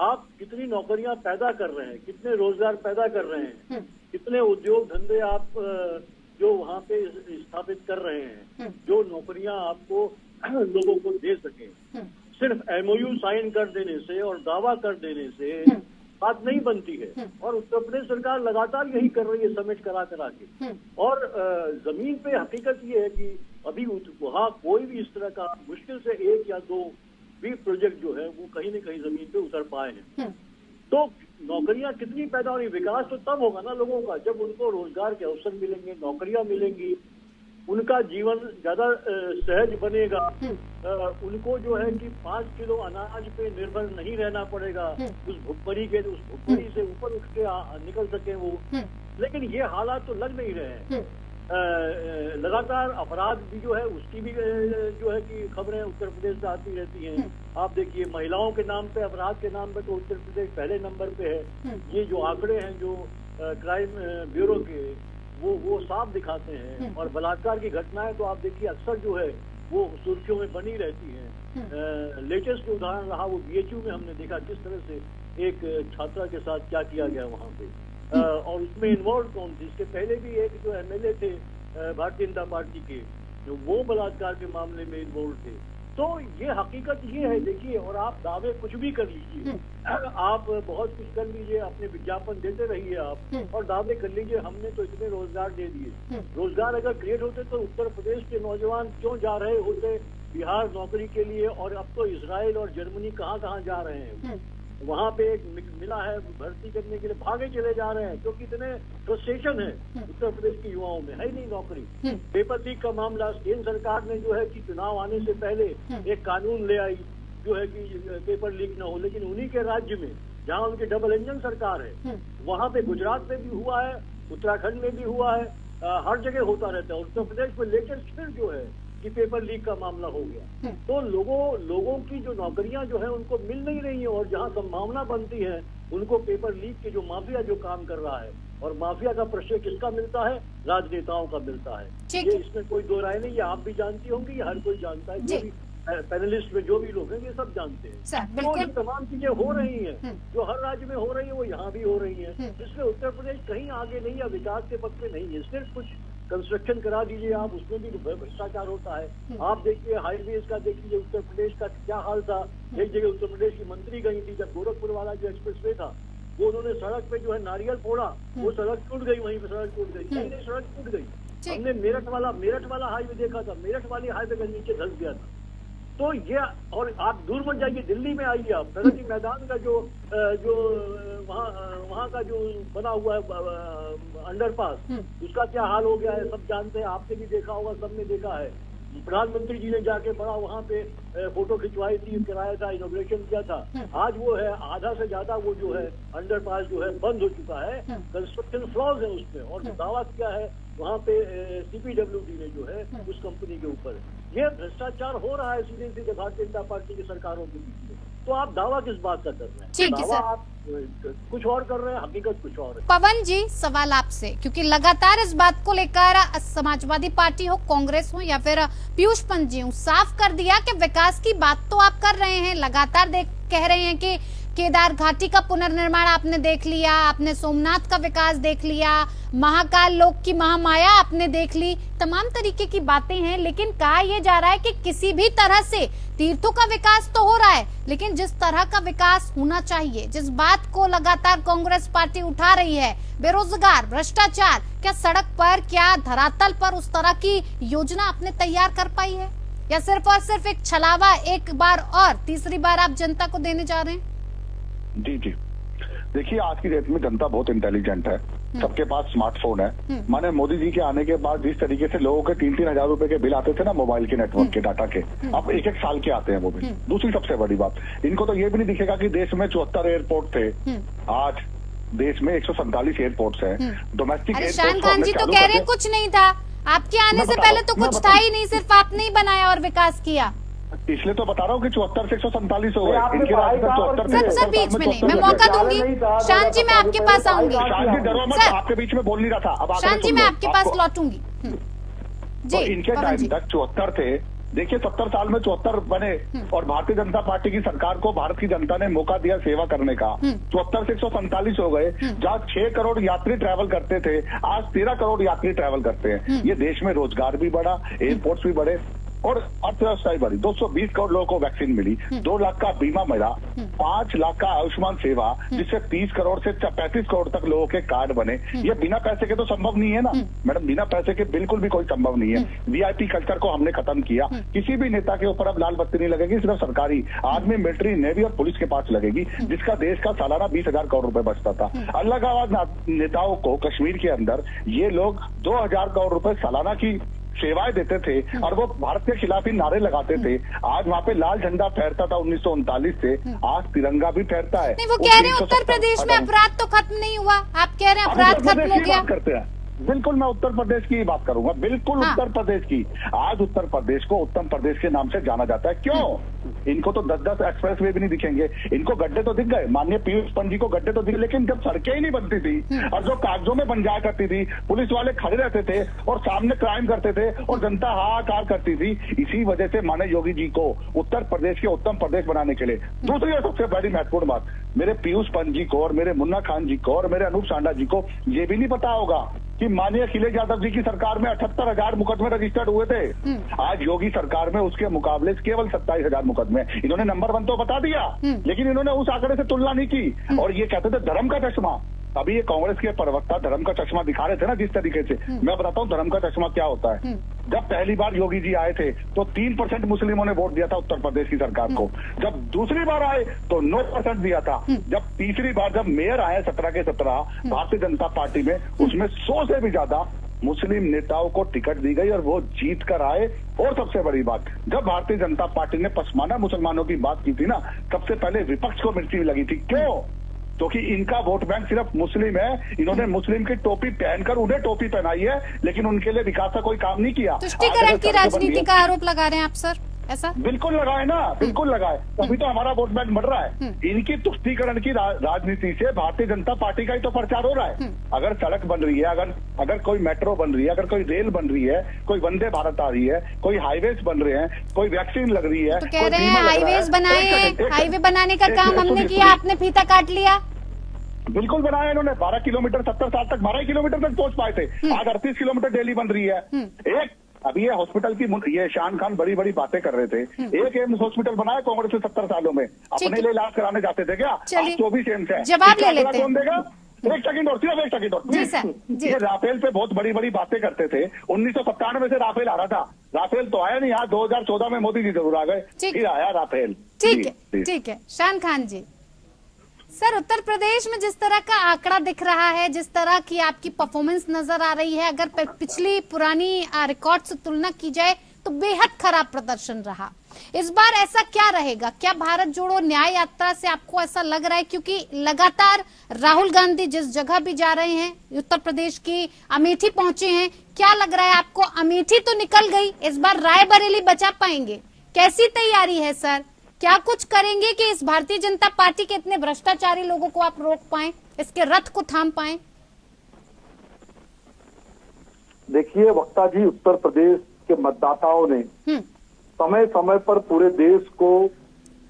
आप कितनी नौकरियां पैदा कर रहे हैं, कितने रोजगार पैदा कर रहे हैं, कितने उद्योग धंधे आप जो वहाँ पे स्थापित कर रहे हैं, जो नौकरियां आपको लोगों को दे सके। सिर्फ MOU साइन कर देने से और दावा कर देने से बात नहीं बनती है। और उत्तर प्रदेश सरकार लगातार यही कर रही है, समिट करा के। और जमीन पे हकीकत ये है कि अभी वहाँ कोई भी इस तरह का मुश्किल से 1 या 2 भी प्रोजेक्ट जो है वो कहीं न कहीं जमीन पे उतर पाए हैं। तो नौकरियां कितनी पैदा होंगी? विकास तो तब होगा ना लोगों का जब उनको रोजगार के अवसर मिलेंगे, नौकरियां मिलेंगी, उनका जीवन ज्यादा सहज बनेगा। उनको जो है कि 5 किलो अनाज पे निर्भर नहीं रहना पड़ेगा, उस भुखमरी से ऊपर उठ के निकल सके वो। लेकिन ये हालात तो लग नहीं रहे हैं। लगातार अपराध भी जो है उसकी भी जो है कि खबरें उत्तर प्रदेश से आती रहती हैं। आप देखिए महिलाओं के नाम पे, अपराध के नाम पे तो उत्तर प्रदेश पहले नंबर पे है। ये जो आंकड़े हैं जो क्राइम ब्यूरो के वो साफ दिखाते हैं। और बलात्कार की घटनाएं तो आप देखिए अक्सर जो है वो सुर्खियों में बनी रहती हैं। लेटेस्ट जो उदाहरण रहा वो BHU में हमने देखा किस तरह से एक छात्रा के साथ क्या किया गया वहाँ पे। और उसमें इन्वॉल्व कौन थे? इसके पहले भी एक जो MLA थे भारतीय जनता पार्टी के, जो वो बलात्कार के मामले में इन्वॉल्व थे। तो ये हकीकत ये है देखिए। और आप दावे कुछ भी कर लीजिए, आप बहुत कुछ कर लीजिए, अपने विज्ञापन देते रहिए आप और दावे कर लीजिए हमने तो इतने रोजगार दे दिए। रोजगार अगर क्रिएट होते तो उत्तर प्रदेश के नौजवान क्यों जा रहे होते बिहार नौकरी के लिए? और अब तो इजराइल और जर्मनी कहाँ जा रहे हैं। वहाँ पे एक मिला है भर्ती करने के लिए, भागे चले जा रहे हैं क्योंकि इतने फ्रस्ट्रेशन है उत्तर प्रदेश के युवाओं में, है नहीं नौकरी। पेपर लीक का मामला, केंद्र सरकार ने जो है कि चुनाव आने से पहले एक कानून ले आई जो है कि पेपर लीक न हो। लेकिन उन्हीं के राज्य में जहाँ उनकी डबल इंजन सरकार है, वहाँ पे गुजरात में भी हुआ है, उत्तराखंड में भी हुआ है, हर जगह होता रहता है। उत्तर प्रदेश में लेटेस्ट फिर जो है कि पेपर लीक का मामला हो गया। तो लोगों की जो नौकरियां जो है उनको मिल नहीं रही है। और जहां संभावना बनती है उनको पेपर लीक के जो माफिया जो काम कर रहा है, और माफिया का प्रश्रय किसका मिलता है? राजनेताओं का मिलता है। ये इसमें कोई दो राय नहीं, ये आप भी जानती होंगी, ये हर कोई जानता है, जो भी पैनलिस्ट में जो भी लोग हैं ये सब जानते हैं। तो ये तमाम चीजें हो रही हैं जो हर राज्य में हो रही है वो यहाँ भी हो रही है। जिसमें उत्तर प्रदेश कहीं आगे नहीं या विकास के पथ पे नहीं है। सिर्फ कुछ कंस्ट्रक्शन करा दीजिए आप, उसमें भी भ्रष्टाचार होता है। आप देखिए हाईवेज का, देखिए उत्तर प्रदेश का क्या हाल था। एक जगह उत्तर प्रदेश की मंत्री गई थी, जब गोरखपुर वाला जो एक्सप्रेसवे था वो उन्होंने सड़क पे जो है नारियल फोड़ा, वो सड़क टूट गई, वहीं पे सड़क टूट गई, नहीं सड़क टूट गई। हमने मेरठ वाला हाईवे देखा था, मेरठ वाली हाईवे के नीचे धंस गया था। तो ये, और आप दूर मत जाइए, दिल्ली में आइए आप, प्रगति मैदान का जो वहाँ का जो बना हुआ है अंडरपास, उसका क्या हाल हो गया है सब जानते हैं। आपने भी देखा होगा, सबने देखा है। प्रधानमंत्री जी ने जाके बड़ा वहाँ पे फोटो खिंचवाई थी, कराया था, इनॉग्रेशन किया था। आज वो है आधा से ज्यादा वो जो है अंडरपास जो है बंद हो चुका है, कंस्ट्रक्शन फ्लॉज है उसमें। और दावा किया है वहाँ पे CPWD ने जो है उस कंपनी के ऊपर। ये भ्रष्टाचार हो रहा है सीधे सीधे भारतीय जनता पार्टी की सरकारों के बीच में। तो आप दावा किस बात का कर रहे हैं? दावा आप कुछ और कर रहे हैं, हकीकत कुछ और है। पवन जी, सवाल आपसे, क्योंकि लगातार इस बात को लेकर समाजवादी पार्टी हो, कांग्रेस हो या फिर पीयूष पंत जी हो, साफ कर दिया कि विकास की बात तो आप कर रहे हैं, लगातार कह रहे हैं कि केदार घाटी का पुनर्निर्माण आपने देख लिया, आपने सोमनाथ का विकास देख लिया, महाकाल लोक की महामाया आपने देख ली, तमाम तरीके की बातें हैं। लेकिन कहा यह जा रहा है कि किसी भी तरह से तीर्थों का विकास तो हो रहा है, लेकिन जिस तरह का विकास होना चाहिए, जिस बात को लगातार कांग्रेस पार्टी उठा रही है, बेरोजगार, भ्रष्टाचार, क्या सड़क पर, क्या धरातल पर उस तरह की योजना आपने तैयार कर पाई है, या सिर्फ और सिर्फ एक छलावा एक बार और तीसरी बार आप जनता को देने जा रहे हैं? जी देखिए, आज की डेट में जनता बहुत इंटेलिजेंट है, सबके पास स्मार्टफोन है। माने मोदी जी के आने के बाद जिस तरीके से लोगों के 3-3 हजार रुपए के बिल आते थे ना मोबाइल के नेटवर्क के डाटा के, अब 1-1 साल के आते हैं वो बिल। दूसरी सबसे बड़ी बात, इनको तो ये भी नहीं दिखेगा कि देश में 74 एयरपोर्ट थे, आज देश में 147 एयरपोर्ट्स हैं। डोमेस्टिक शान खान जी तो कह रहे हैं कुछ नहीं था, आपके आने से पहले तो कुछ था ही नहीं, सिर्फ आपने ही बनाया और विकास किया। इसलिए तो बता रहा हूँ कि 74 से 147 हो गए। इनके राज्य में 74 सर बीच में नहीं, मैं मौका दूंगी। शान जी मैं आपके पास आऊंगी। शान जी डरो मत, आपके बीच में बोल नहीं रहा था। अब शान जी मैं आपके पास लौटूंगी। जी, इनके टाइम तक 74 थे। देखिए 70 साल में 74 बने और भारतीय जनता पार्टी की सरकार को भारत की जनता ने मौका दिया सेवा करने का। 74 से 147 हो गए। जहाँ 6 करोड़ यात्री ट्रैवल करते थे, आज 13 करोड़ यात्री ट्रैवल करते हैं। ये देश में रोजगार भी बढ़ा, एयरपोर्ट्स भी बढ़े। और अर्थव्यवस्था ही बढ़ी। 220 करोड़ लोगों को वैक्सीन मिली, 2 लाख का बीमा मिला, 5 लाख का आयुष्मान सेवा, जिससे 30 करोड़ से 35 करोड़ तक लोगों के कार्ड बने। ये बिना पैसे के तो संभव नहीं है ना मैडम, बिना पैसे के बिल्कुल भी कोई संभव नहीं है। वीआईपी कल्चर को हमने खत्म किया। किसी भी नेता के ऊपर अब लाल बत्ती नहीं लगेगी, सिर्फ सरकारी आर्मी, मिलिट्री, नेवी और पुलिस के पास लगेगी, जिसका देश का सालाना 20,000 करोड़ रुपए बचता था। अलगाववाद नेताओं को कश्मीर के अंदर ये लोग 2,000 करोड़ रुपए सालाना की सेवाएं देते थे और वो भारत के खिलाफ ही नारे लगाते थे। आज वहाँ पे लाल झंडा फहरता था 1939 से, आज तिरंगा भी फहरता है। नहीं, वो कह रहे हैं उत्तर प्रदेश में अपराध तो खत्म नहीं हुआ, आप कह रहे हैं अपराध खत्म हो गया। करते हैं, बिल्कुल मैं उत्तर प्रदेश की बात करूंगा, बिल्कुल उत्तर प्रदेश की। आज उत्तर प्रदेश को उत्तम प्रदेश के नाम से जाना जाता है। क्यों? इनको तो 10-10 एक्सप्रेस वे भी नहीं दिखेंगे, इनको गड्ढे तो दिख गए, माननीय पीयूष पंत जी को गड्ढे तो दिखे, लेकिन जब सड़कें ही नहीं बनती थी और जो कागजों में बन जाया करती थी, पुलिस वाले खड़े रहते थे और सामने क्राइम करते थे और जनता हाहाकार करती थी। इसी वजह से माननीय योगी जी को उत्तर प्रदेश के उत्तम प्रदेश बनाने के लिए, दूसरी और सबसे बड़ी महत्वपूर्ण बात, मेरे पीयूष पंत जी को और मेरे मुन्ना खान जी को और मेरे अनूप सांडा जी को ये भी नहीं पता होगा कि माननीय अखिलेश यादव जी की सरकार में 78,000 मुकदमे रजिस्टर्ड हुए थे। आज योगी सरकार में उसके मुकाबले केवल 27,000 मुकदमे। इन्होंने नंबर 1 तो बता दिया, लेकिन इन्होंने उस आंकड़े से तुलना नहीं की और ये कहते थे धर्म का चश्मा। अभी ये कांग्रेस के प्रवक्ता धर्म का चश्मा दिखा रहे थे ना जिस तरीके से, मैं बताता हूँ धर्म का चश्मा क्या होता है। जब पहली बार योगी जी आए थे तो 3% मुस्लिमों ने वोट दिया था उत्तर प्रदेश की सरकार को। जब दूसरी बार आए तो 9% दिया था। जब तीसरी बार जब मेयर आए 17 के 17 भारतीय जनता पार्टी में, उसमें 100 से भी ज्यादा मुस्लिम नेताओं को टिकट दी गई और वो जीत कर आए। और सबसे बड़ी बात, जब भारतीय जनता पार्टी ने पसमाना मुसलमानों की बात की थी ना, सबसे पहले विपक्ष को मिर्ची लगी थी। क्यों? क्योंकि इनका वोट बैंक सिर्फ मुस्लिम है। इन्होंने मुस्लिम की टोपी पहनकर उन्हें टोपी पहनाई है, लेकिन उनके लिए विकास का कोई काम नहीं किया। तुष्टीकरण की राजनीति का आरोप लगा रहे हैं आप सर, ऐसा? बिल्कुल लगाए ना, बिल्कुल लगाए, तभी तो हमारा वोट बैंक बढ़ रहा है। इनकी तुष्टीकरण की राजनीति से भारतीय जनता पार्टी का ही तो प्रचार हो रहा है। अगर सड़क बन रही है, अगर कोई मेट्रो बन रही है, अगर कोई रेल बन रही है, कोई वंदे भारत आ रही है, कोई हाईवेज बन रहे हैं, कोई वैक्सीन लग रही है, तो कह रहे हैं हाईवेज बनाए, हाईवे बनाने का काम हमने किया, आपने फीता काट लिया। बिल्कुल बनाया इन्होंने। 12 किलोमीटर 70 साल तक 12 किलोमीटर तक पहुंच पाए थे, आज 38 किलोमीटर डेली बन रही है। एक अभी ये हॉस्पिटल की ये शान खान बड़ी बड़ी बातें कर रहे थे। एक एम्स हॉस्पिटल बनाया कांग्रेस ने 70 सालों में, अपने लिए इलाज कराने जाते थे क्या? 24 एम्स है, जवाब ले लेते हैं। कौन देगा? एक सेकंड और, सिर्फ एक सेकंड और। जी सर, जी। ये राफेल पे बहुत बड़ी बड़ी बातें करते थे। 1997 से राफेल आ रहा था, राफेल तो आया नहीं। आज 2014 में मोदी जी जरूर आ गए, फिर आया राफेल। ठीक है, ठीक है। शान खान जी, सर उत्तर प्रदेश में जिस तरह का आंकड़ा दिख रहा है, जिस तरह की आपकी परफॉर्मेंस नजर आ रही है, अगर पिछली पुरानी रिकॉर्ड से तुलना की जाए तो बेहद खराब प्रदर्शन रहा। इस बार ऐसा क्या रहेगा? क्या भारत जोड़ो न्याय यात्रा से आपको ऐसा लग रहा है, क्योंकि लगातार राहुल गांधी जिस जगह भी जा रहे हैं, उत्तर प्रदेश की अमेठी पहुंचे हैं, क्या लग रहा है आपको? अमेठी तो निकल गई, इस बार रायबरेली बचा पाएंगे? कैसी तैयारी है सर? क्या कुछ करेंगे कि इस भारतीय जनता पार्टी के इतने भ्रष्टाचारी लोगों को आप रोक पाएं, इसके रथ को थाम पाएं? देखिए वक्ता जी, उत्तर प्रदेश के मतदाताओं ने समय समय पर पूरे देश को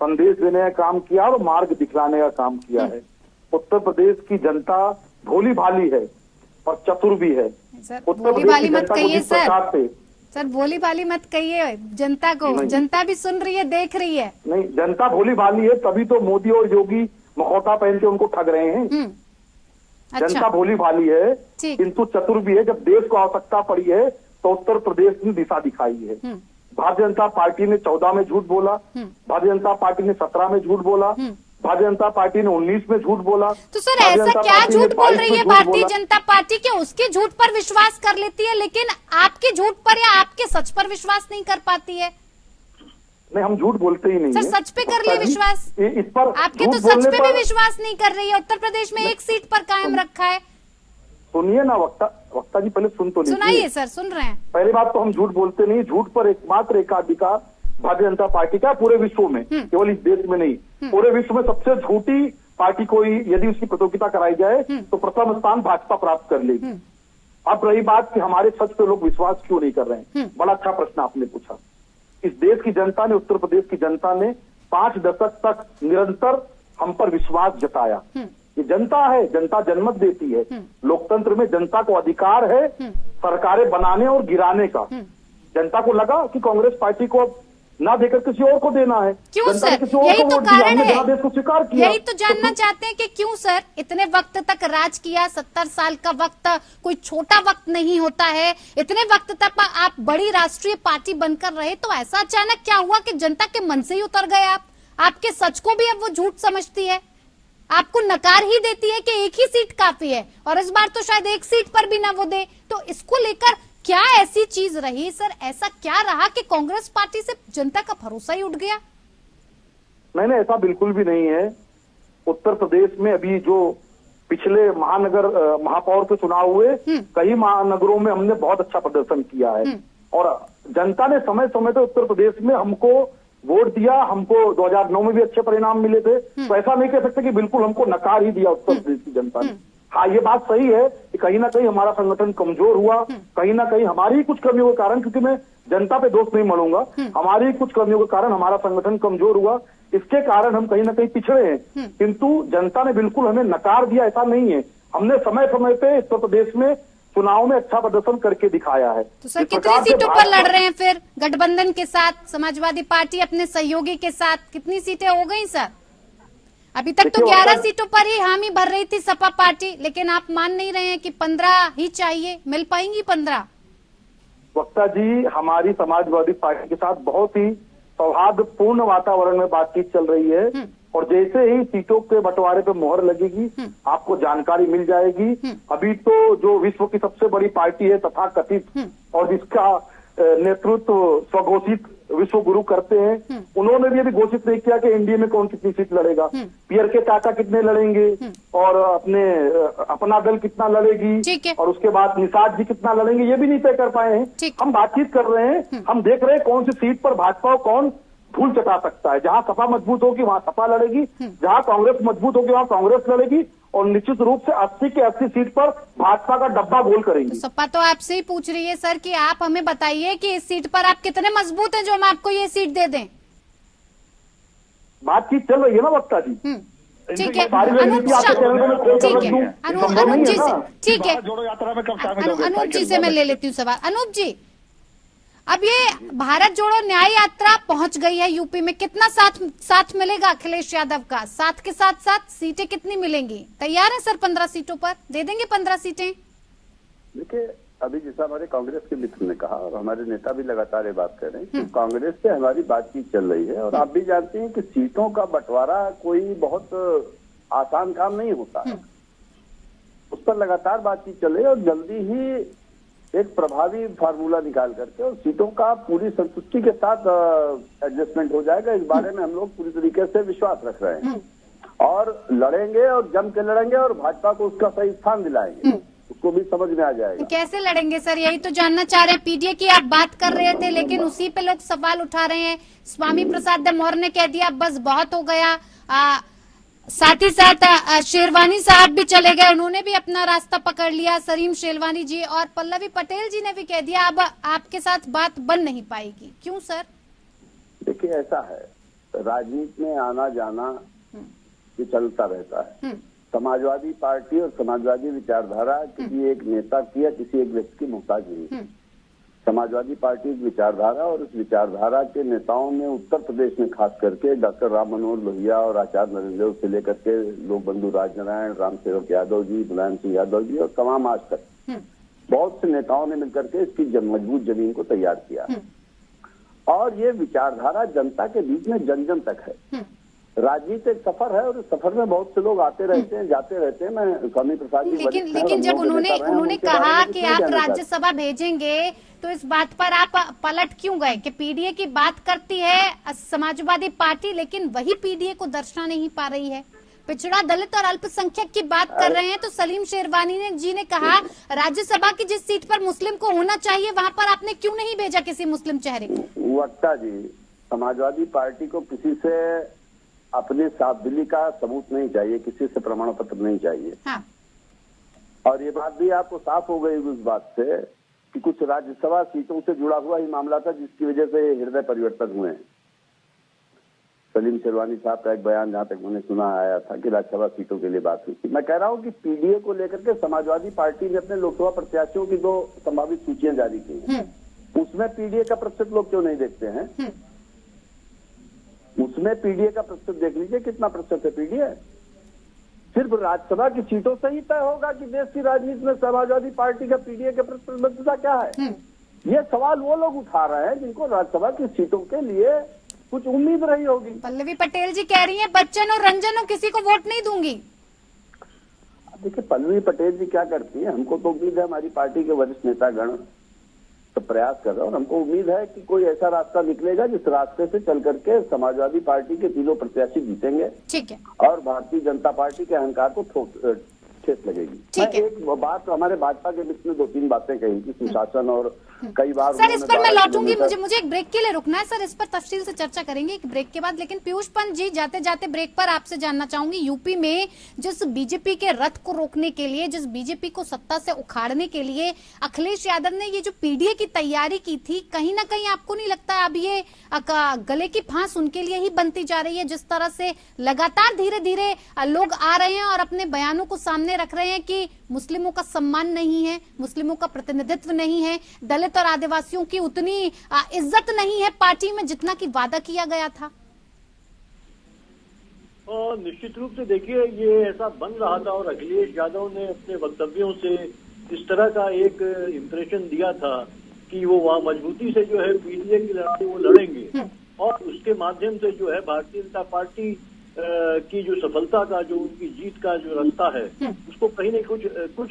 संदेश देने का काम किया और मार्ग दिखलाने का काम किया है। उत्तर प्रदेश की जनता भोली भाली है और चतुर भी है। भोली भाली मत कहिए सर, भोली भाली मत कहिए जनता को, जनता भी सुन रही है, देख रही है। नहीं, जनता भोली भाली है, तभी तो मोदी और योगी मखौटा पहन के उनको ठग रहे हैं। अच्छा। जनता भोली भाली है किंतु चतुर भी है। जब देश को आवश्यकता पड़ी है तो उत्तर प्रदेश ने दिशा दिखाई है। भारतीय जनता पार्टी ने 14 में झूठ बोला, भारतीय जनता पार्टी ने 17 में झूठ बोला, भारतीय जनता पार्टी ने 19 में झूठ बोला। तो सर ऐसा क्या झूठ बोल रही है भारतीय जनता पार्टी के? उसके झूठ पर विश्वास कर लेती है, लेकिन आपके झूठ पर या आपके सच पर विश्वास नहीं कर पाती है? नहीं, हम झूठ बोलते ही नहीं। सर सच पे कर ले विश्वास। इस पर आपके तो सच पे भी विश्वास नहीं कर रही है। उत्तर प्रदेश में एक सीट पर कायम रखा है। सुनिए ना वक्ता जी, पहले सुन तो लीजिए। सुनाइए सर, सुन रहे हैं। पहली बात तो हम झूठ बोलते नहीं। झूठ पर एकमात्र एकाधिकार भारतीय जनता पार्टी का पूरे विश्व में, केवल इस देश में नहीं, पूरे विश्व में सबसे झूठी पार्टी को यदि उसकी प्रतियोगिता कराई जाए तो प्रथम स्थान भाजपा प्राप्त कर लेगी। अब रही बात कि हमारे सच पे लोग विश्वास क्यों नहीं कर रहे हैं, बड़ा अच्छा प्रश्न आपने पूछा। इस देश की जनता ने, उत्तर प्रदेश की जनता ने 5 दशक तक निरंतर हम पर विश्वास जताया। ये जनता है, जनता जनमत देती है। लोकतंत्र में जनता को अधिकार है सरकारें बनाने और गिराने का। जनता को लगा कि कांग्रेस पार्टी को अब ना देकर किसी और को देना है। क्यों जनता ने सर? किसी और यही को तो वोट दिया, कारण हमने है। जनादेश को स्वीकार किया। यही तो जानना चाहते हैं कि क्यों सर इतने वक्त तक राज किया, 70 साल का वक्त कोई छोटा वक्त नहीं होता है। इतने वक्त तक आप बड़ी राष्ट्रीय पार्टी बनकर रहे, तो ऐसा अचानक क्या हुआ कि जनता के मन से ही उतर गए आप? आपके सच को भी अब वो झूठ समझती है, आपको नकार ही देती है कि एक ही सीट काफी है, और इस बार तो शायद एक सीट पर भी ना वो दे। तो इसको लेकर क्या ऐसी चीज रही सर, ऐसा क्या रहा कि कांग्रेस पार्टी से जनता का भरोसा ही उठ गया? मैंने ऐसा बिल्कुल भी नहीं है। उत्तर प्रदेश में अभी जो पिछले महापौर के चुनाव हुए, कई महानगरों में हमने बहुत अच्छा प्रदर्शन किया है, और जनता ने समय समय पे उत्तर प्रदेश में हमको वोट दिया। हमको 2009 में भी अच्छे परिणाम मिले थे, तो ऐसा नहीं कह सकते कि बिल्कुल हमको नकार ही दिया उत्तर प्रदेश की जनता ने। हाँ, ये बात सही है कि कहीं ना कहीं हमारा संगठन कमजोर हुआ, कहीं ना कहीं हमारी ही कुछ कमियों के कारण, क्योंकि मैं जनता पे दोष नहीं मढ़ूंगा, हमारी ही कुछ कमियों के कारण हमारा संगठन कमजोर हुआ, इसके कारण हम कहीं ना कहीं पिछड़े हैं। किंतु जनता ने बिल्कुल हमें नकार दिया ऐसा नहीं है। हमने समय समय पे उत्तर प्रदेश में चुनाव में अच्छा प्रदर्शन करके दिखाया है। तो सर कितनी सीटों पर लड़ रहे हैं फिर गठबंधन के साथ? समाजवादी पार्टी अपने सहयोगी के साथ कितनी सीटें हो गई सर? अभी तक तो 11 सीटों पर ही हामी भर रही थी सपा पार्टी, लेकिन आप मान नहीं रहे हैं कि 15 ही चाहिए। मिल पाएंगी 15? वक्ता जी, हमारी समाजवादी पार्टी के साथ बहुत ही सौहार्दपूर्ण वातावरण में बातचीत चल रही है, और जैसे ही सीटों के बंटवारे पे मोहर लगेगी आपको जानकारी मिल जाएगी। अभी तो जो विश्व की सबसे बड़ी पार्टी है तथाकथित, और जिसका नेतृत्व स्वघोषित विश्व गुरु करते हैं, उन्होंने भी अभी घोषित नहीं किया कि एनडीए में कौन कितनी सीट लड़ेगा, पीयर के चाचा कितने लड़ेंगे, और अपना दल कितना लड़ेगी, और उसके बाद निषाद जी कितना लड़ेंगे, ये भी नहीं तय कर पाए हैं। हम बातचीत कर रहे हैं, हम देख रहे हैं कौन सी सीट पर भाजपा को कौन धूल चटा सकता है। जहां सपा मजबूत होगी वहां सपा लड़ेगी, जहां कांग्रेस मजबूत होगी वहां कांग्रेस लड़ेगी, और निश्चित रूप से 80 के 80 सीट पर भाजपा का डब्बा गोल करेंगे। तो सपा तो आपसे ही पूछ रही है सर कि आप हमें बताइए कि इस सीट पर आप कितने मजबूत हैं जो हम आपको ये सीट दे दें। बातचीत चल रही है ना वक्ता जी। ठीक है, अनूप जी से मैं ले लेती हूँ सवाल। अनूप जी, अब ये भारत जोड़ो न्याय यात्रा पहुंच गई है यूपी में, कितना साथ मिलेगा अखिलेश यादव का? साथ के साथ साथ सीटें कितनी मिलेंगी? तैयार है सर 15 सीटों पर? दे देंगे 15 सीटें? देखिए, अभी जैसा हमारे कांग्रेस के मित्र ने कहा, और हमारे नेता भी लगातार ये बात कर रहे हैं कि कांग्रेस से हमारी बातचीत चल रही है, और आप भी जानते हैं कि सीटों का बंटवारा कोई बहुत आसान काम नहीं होता है। उस पर लगातार बातचीत चल रही है, और जल्दी ही एक प्रभावी फार्मूला निकाल करके और सीटों का पूरी संतुष्टि के साथ एडजस्टमेंट हो जाएगा। इस बारे में हम लोग पूरी तरीके से विश्वास रख रहे हैं, और लड़ेंगे और जम के लड़ेंगे, और भाजपा को उसका सही स्थान दिलाएंगे, उसको भी समझ में आ जाएगा। कैसे लड़ेंगे सर, यही तो जानना चाह रहे हैं। पीडीए की आप बात कर रहे थे, लेकिन उसी पे लोग सवाल उठा रहे हैं। स्वामी प्रसाद मौर्य ने कह दिया बस बहुत हो गया, साथ ही साथ शेरवानी साहब भी चले गए, उन्होंने भी अपना रास्ता पकड़ लिया, सलीम शेरवानी जी, और पल्लवी पटेल जी ने भी कह दिया अब आपके साथ बात बन नहीं पाएगी। क्यों सर? देखिए, ऐसा है, राजनीति में आना जाना ये चलता रहता है। समाजवादी पार्टी और समाजवादी विचारधारा किसी एक नेता की या किसी एक व्यक्ति की मोहताज नहीं है। समाजवादी पार्टी एक विचारधारा, और इस विचारधारा के नेताओं में उत्तर प्रदेश में खास करके डॉक्टर राम मनोहर लोहिया और आचार्य नरेंद्र से लेकर के लोक बंधु राजनारायण, रामसेवक यादव जी, मुलायम सिंह यादव जी, और तमाम आज तक बहुत से नेताओं ने मिलकर के इसकी मजबूत जमीन को तैयार किया। और ये विचारधारा जनता के बीच में जन जन तक है। राजनीति एक सफर है, और इस सफर में बहुत से लोग आते रहते हैं, जाते रहते हैं। मैं स्वामी प्रसाद जी लेकिन जब उन्होंने कहा कि आप राज्यसभा भेजेंगे, तो इस बात पर आप पलट क्यों गए कि पीडीए की बात करती है समाजवादी पार्टी, लेकिन वही पीडीए को दर्शा नहीं पा रही है? पिछड़ा, दलित और अल्पसंख्यक की बात कर रहे हैं, तो सलीम शेरवानी जी ने कहा राज्यसभा की जिस सीट पर मुस्लिम को होना चाहिए वहां पर आपने क्यों नहीं भेजा किसी मुस्लिम चेहरे को? वक्ता जी, समाजवादी पार्टी को किसी से अपने साफदिली का सबूत नहीं चाहिए, किसी से प्रमाण पत्र नहीं चाहिए। हाँ। और ये बात भी आपको साफ हो गई उस बात से कि कुछ राज्यसभा सीटों से जुड़ा हुआ ही मामला था, जिसकी वजह से हृदय परिवर्तन हुए हैं। सलीम शेरवानी साहब का एक बयान जहां तक मैंने सुना आया था कि राज्यसभा सीटों के लिए बात हुई थी। मैं कह रहा हूं कि पीडीए को लेकर के समाजवादी पार्टी ने अपने लोकसभा प्रत्याशियों की 2 संभावित सूचियां जारी की हैं। उसमें पीडीए का प्रतिशत लोग क्यों नहीं देखते हैं? उसमें पीडीए का प्रतिशत देख लीजिए, कितना प्रतिशत है पीडीए? सिर्फ राज्यसभा की सीटों से ही तय होगा कि देश की राजनीति में समाजवादी पार्टी का पीडीए के प्रतिबद्धता क्या है। ये सवाल वो लोग उठा रहे हैं जिनको राज्यसभा की सीटों के लिए कुछ उम्मीद रही होगी। पल्लवी पटेल जी कह रही हैं बच्चन और रंजन और किसी को वोट नहीं दूंगी। देखिए पल्लवी पटेल जी क्या करती है, हमको तो उम्मीद है हमारी पार्टी के वरिष्ठ नेतागण तो प्रयास कर रहे हैं और हमको उम्मीद है कि कोई ऐसा रास्ता निकलेगा जिस रास्ते से चल करके समाजवादी पार्टी के तीनों प्रत्याशी जीतेंगे। ठीक है। और भारतीय जनता पार्टी के अहंकार को ठेस लगेगी। ठीक है। एक बात हमारे भाजपा के बीच में 2-3 बातें कही कि सुशासन और कई बार सर इस पर मैं लौटूंगी, मुझे एक ब्रेक के लिए रुकना है सर, इस पर तफसील से चर्चा करेंगे एक ब्रेक के बाद। लेकिन पीयूष पंत जी जाते जाते ब्रेक पर आपसे जानना चाहूंगी, यूपी में जिस बीजेपी के रथ को रोकने के लिए, जिस बीजेपी को सत्ता से उखाड़ने के लिए अखिलेश यादव ने ये जो पीडीए की तैयारी की थी, कहीं ना कहीं आपको नहीं लगता अब ये गले की फांस उनके लिए ही बनती जा रही है? जिस तरह से लगातार धीरे धीरे लोग आ रहे हैं और अपने बयानों को सामने रख रहे हैं कि मुस्लिमों का सम्मान नहीं है, मुस्लिमों का प्रतिनिधित्व नहीं है, दलित और आदिवासियों की उतनी इज्जत नहीं है पार्टी में जितना कि वादा किया गया था। निश्चित रूप से देखिए ये ऐसा बन रहा था और अखिलेश यादव ने अपने वक्तव्यों से इस तरह का एक इंप्रेशन दिया था कि वो वहाँ मजबूती से जो है पीडीए की लड़ाई वो लड़ेंगे और उसके माध्यम से जो है भारतीय जनता पार्टी की जो सफलता का, जो उनकी जीत का जो रास्ता है उसको कहीं न कुछ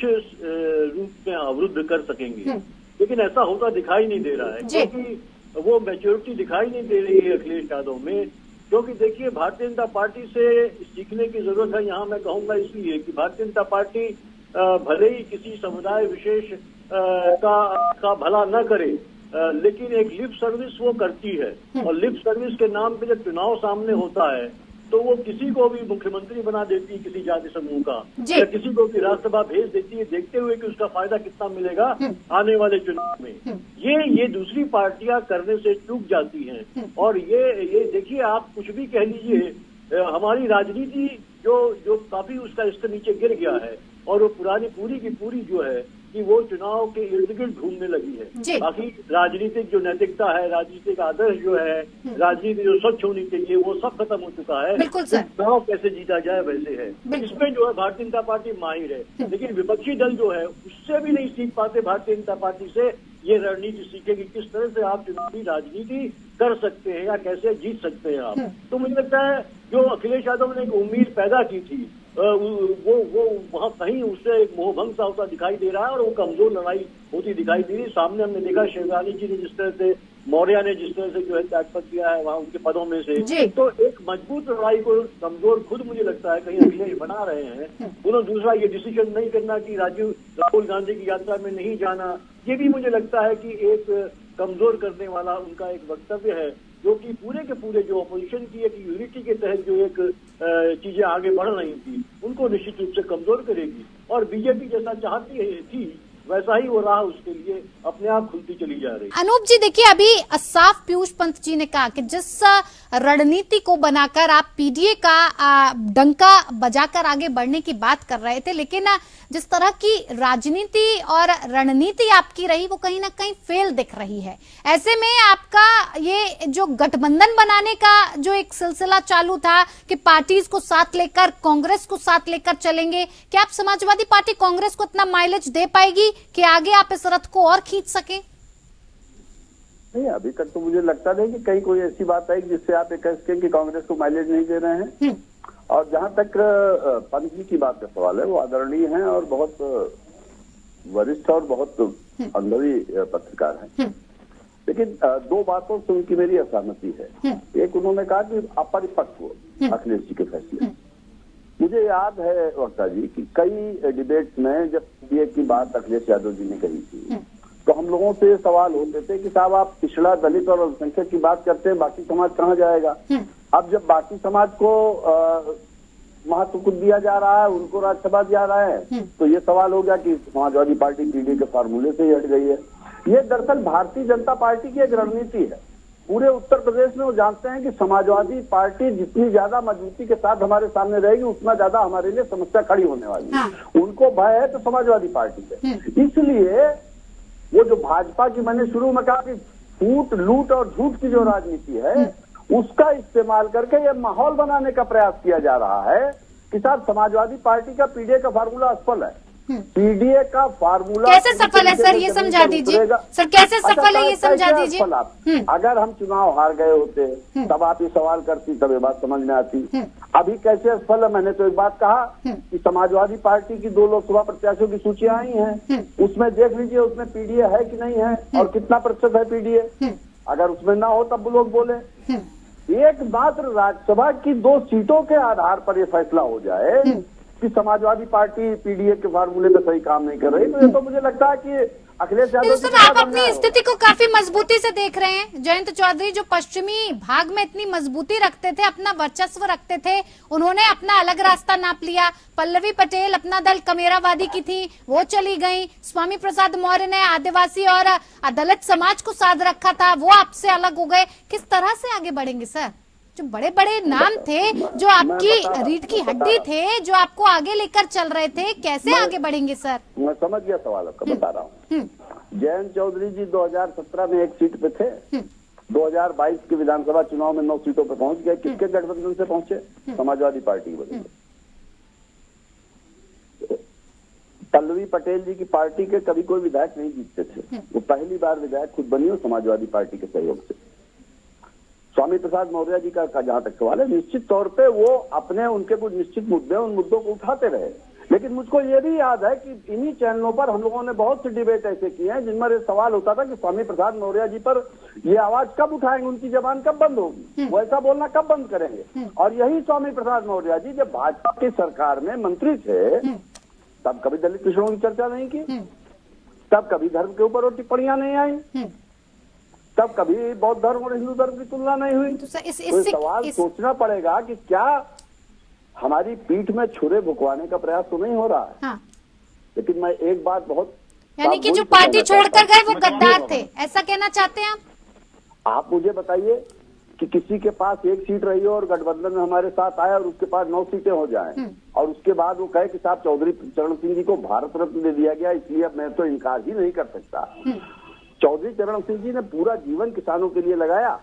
रूप में अवरुद्ध कर सकेंगे। लेकिन ऐसा होता दिखाई नहीं दे रहा है क्योंकि वो मैच्योरिटी दिखाई नहीं दे रही है अखिलेश यादव में। क्योंकि देखिए भारतीय जनता पार्टी से सीखने की जरूरत है, यहाँ मैं कहूँगा इसलिए कि भारतीय जनता पार्टी भले ही किसी समुदाय विशेष का भला न करे, लेकिन एक लिप सर्विस वो करती है और लिप सर्विस के नाम पे जब चुनाव सामने होता है तो वो किसी को भी मुख्यमंत्री बना देती है किसी जाति समूह का, या किसी को भी राज्यसभा भेज देती है, देखते हुए कि उसका फायदा कितना मिलेगा आने वाले चुनाव में। ये दूसरी पार्टियां करने से चूक जाती हैं। और ये देखिए आप कुछ भी कह लीजिए, हमारी राजनीति जो काफी उसका इसके नीचे गिर गया है और वो पूरी की पूरी जो है कि वो चुनाव के इर्द गिर्द घूमने लगी है। बाकी राजनीतिक जो नैतिकता है, राजनीतिक आदर्श जो है, राजनीति जो स्वच्छ होनी चाहिए, वो सब खत्म हो चुका है। चुनाव कैसे जीता जाए वैसे है, इसमें जो है भारतीय जनता पार्टी माहिर है। लेकिन विपक्षी दल जो है उससे भी नहीं सीख पाते भारतीय जनता पार्टी से ये रणनीति सीखेगी किस तरह से आप चुनावी राजनीति कर सकते हैं या कैसे जीत सकते हैं आप। तो मुझे लगता है जो अखिलेश यादव ने एक उम्मीद पैदा की थी वो वहाँ कहीं उससे एक मोहभंग सा होता दिखाई दे रहा है और वो कमजोर लड़ाई होती दिखाई दे रही है। सामने हमने देखा शिवरानी जी ने जिस तरह से, मौर्य ने जिस तरह से जो है त्यागपत्र किया है वहाँ उनके पदों में से, तो एक मजबूत लड़ाई को कमजोर खुद मुझे लगता है कहीं अखिलेश बना रहे हैं। दूसरा ये डिसीजन नहीं करना कि राहुल गांधी की यात्रा में नहीं जाना, ये भी मुझे लगता है कि एक कमजोर करने वाला उनका एक वक्तव्य है जो कि पूरे के पूरे जो अपोजिशन की एक यूनिटी के तहत जो एक चीजें आगे बढ़ रही थी उनको निश्चित रूप से कमजोर करेगी। और बीजेपी जैसा चाहती थी वैसा ही वो राह उसके लिए अपने आप खुलती चली जा रही। अनूप जी देखिए अभी साफ पीयूष पंत जी ने कहा कि जिस रणनीति को बनाकर आप पीडीए का डंका बजाकर आगे बढ़ने की बात कर रहे थे, लेकिन जिस तरह की राजनीति और रणनीति आपकी रही वो कहीं ना कहीं फेल दिख रही है। ऐसे में आपका ये जो गठबंधन बनाने का जो एक सिलसिला चालू था कि पार्टीज को साथ लेकर, कांग्रेस को साथ लेकर चलेंगे, क्या आप समाजवादी पार्टी कांग्रेस को इतना माइलेज दे पाएगी कि आगे आप इस रथ को और खींच सके? नहीं, अभी तक तो मुझे लगता नहीं कि कहीं कोई ऐसी बात आई जिससे आप कह सकें कि कांग्रेस को माइलेज नहीं दे रहे हैं। और जहां तक पंत जी की बात का सवाल है, वो आदरणीय हैं और बहुत वरिष्ठ और बहुत अनुभवी पत्रकार हैं। लेकिन दो बातों से उनकी मेरी असहमति है। एक, उन्होंने कहा कि अपरिपक्व अखिलेश जी के फैसले। मुझे याद है वक्ता जी कि कई डिबेट्स में जब पीडीए की बात अखिलेश यादव जी ने कही थी तो हम लोगों से सवाल होते थे कि साहब आप पिछड़ा, दलित और अल्पसंख्यक की बात करते हैं, बाकी समाज कहाँ जाएगा? अब जब बाकी समाज को महत्व कुछ दिया जा रहा है, उनको राज्यसभा दिया रहा है, तो ये सवाल हो गया कि समाजवादी पार्टी पीडीए के फार्मूले से ही हट गई है। ये दरअसल भारतीय जनता पार्टी की एक रणनीति है। पूरे उत्तर प्रदेश में वो जानते हैं कि समाजवादी पार्टी जितनी ज्यादा मजबूती के साथ हमारे सामने रहेगी उतना ज्यादा हमारे लिए समस्या खड़ी होने वाली है। उनको भय है तो समाजवादी पार्टी से, इसलिए वो जो भाजपा की, मैंने शुरू में कहा कि फूट, लूट और झूठ की जो राजनीति है उसका इस्तेमाल करके ये माहौल बनाने का प्रयास किया जा रहा है कि साहब समाजवादी पार्टी का पीडीए का फार्मूला असफल है। पीडीए का फार्मूला कैसे सफल है सर, ये समझा दीजिए सर, कैसे सफल है ये समझा दीजिए। अगर हम चुनाव हार गए होते तब आप ये सवाल करती, तब ये बात समझ में आती। अभी कैसे असफल है? मैंने तो एक बात कहा कि समाजवादी पार्टी की 2 लोकसभा प्रत्याशियों की सूचियां आई हैं, उसमें देख लीजिए उसमें पीडीए है कि नहीं है और कितना प्रतिशत है पीडीए। अगर उसमें ना हो तब लोग बोले। एकमात्र राज्यसभा की 2 सीटों के आधार पर ये फैसला हो जाए कि समाजवादी पार्टी पीडीए के फार्मूले पे सही काम नहीं कर रही, तो ये तो मुझे लगता है कि अखिलेश यादव सर आप अपनी स्थिति को काफी मजबूती से देख रहे हैं। जयंत चौधरी जो पश्चिमी भाग में इतनी मजबूती रखते थे, अपना वर्चस्व रखते थे, उन्होंने अपना अलग रास्ता नाप लिया। पल्लवी पटेल अपना दल कमेरावादी की थी, वो चली गई। स्वामी प्रसाद मौर्य ने आदिवासी और दलित समाज को साथ रखा था, वो आपसे अलग हो गए। किस तरह से आगे बढ़ेंगे सर? जो बड़े बड़े नाम थे, जो आपकी रीढ़ की हड्डी थे, जो आपको आगे लेकर चल रहे थे, कैसे आगे बढ़ेंगे सर? मैं समझ गया सवाल आपका, बता रहा हूँ। जयंत चौधरी जी 2017 में 1 सीट पे थे, 2022 के विधानसभा चुनाव में 9 सीटों पे पहुंच गए। किसके गठबंधन से पहुंचे? समाजवादी पार्टी की वजह से। पल्लवी पटेल जी की पार्टी के कभी कोई विधायक नहीं जीतते थे, वो पहली बार विधायक खुद बनी और समाजवादी पार्टी के सहयोग से। स्वामी प्रसाद मौर्य जी का जहां तक सवाल है, निश्चित तौर पे वो अपने उनके कुछ निश्चित मुद्दे, उन मुद्दों को उठाते रहे। लेकिन मुझको ये भी याद है कि इन्हीं चैनलों पर हम लोगों ने बहुत से डिबेट ऐसे किए हैं जिनमें सवाल होता था कि स्वामी प्रसाद मौर्य जी पर ये आवाज कब उठाएंगे, उनकी जबान कब बंद होगी, वो ऐसा बोलना कब बंद करेंगे। और यही स्वामी प्रसाद मौर्य जी जब भाजपा की सरकार में मंत्री थे तब कभी दलित पिछड़ों की चर्चा नहीं की, तब कभी धर्म के ऊपर वो टिप्पणियां नहीं आई, तब कभी बौद्ध धर्म और हिंदू धर्म की तुलना नहीं हुई। तो सवाल सोचना पड़ेगा कि क्या हमारी पीठ में छुरे भुकवाने का प्रयास तो नहीं हो रहा है। हाँ। लेकिन मैं एक बात बहुत, यानी कि जो पार्टी छोड़कर गए वो गद्दार थे, ऐसा कहना चाहते हैं आप? मुझे बताइए कि किसी के पास 1 सीट रही हो और गठबंधन में हमारे साथ आए और उसके पास 9 सीटें हो जाएं और उसके बाद वो कहे कि साहब चौधरी चरण सिंह जी को भारत रत्न दे दिया गया, इसलिए अब मैं तो इनकार ही नहीं कर सकता। चौधरी चरण सिंह जी ने पूरा जीवन किसानों के लिए लगाया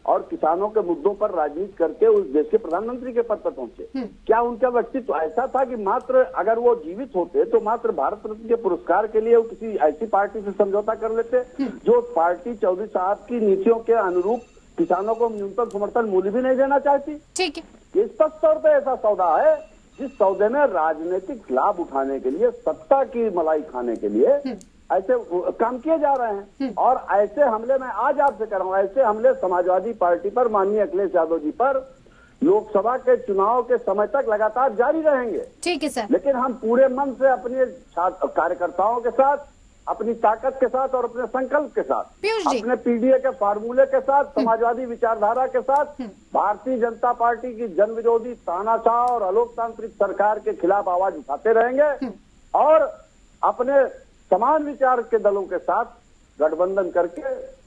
और किसानों के मुद्दों पर राजनीति करके उस देश के प्रधानमंत्री के पद पर पहुंचे। क्या उनका व्यक्तित्व ऐसा था कि मात्र अगर वो जीवित होते तो मात्र भारत रत्न के पुरस्कार के लिए वो किसी ऐसी पार्टी से समझौता कर लेते जो पार्टी चौधरी साहब की नीतियों के अनुरूप किसानों को न्यूनतम समर्थन मूल्य भी नहीं देना चाहती? ठीक है, स्पष्ट तौर पर ऐसा सौदा है जिस सौदे में राजनीतिक लाभ उठाने के लिए, सत्ता की मलाई खाने के लिए ऐसे काम किए जा रहे हैं। और ऐसे हमले मैं आज आपसे कर रहा हूं, ऐसे हमले समाजवादी पार्टी पर, माननीय अखिलेश यादव जी पर लोकसभा के चुनाव के समय तक लगातार जारी रहेंगे। ठीक है सर। लेकिन हम पूरे मन से अपने कार्यकर्ताओं के साथ, अपनी ताकत के साथ और अपने संकल्प के साथ, अपने पीडीए के फार्मूले के साथ, समाजवादी विचारधारा के साथ भारतीय जनता पार्टी की जन विरोधी तानाशाह और अलोकतांत्रिक सरकार के खिलाफ आवाज उठाते रहेंगे और अपने समान विचार के दलों के साथ गठबंधन करके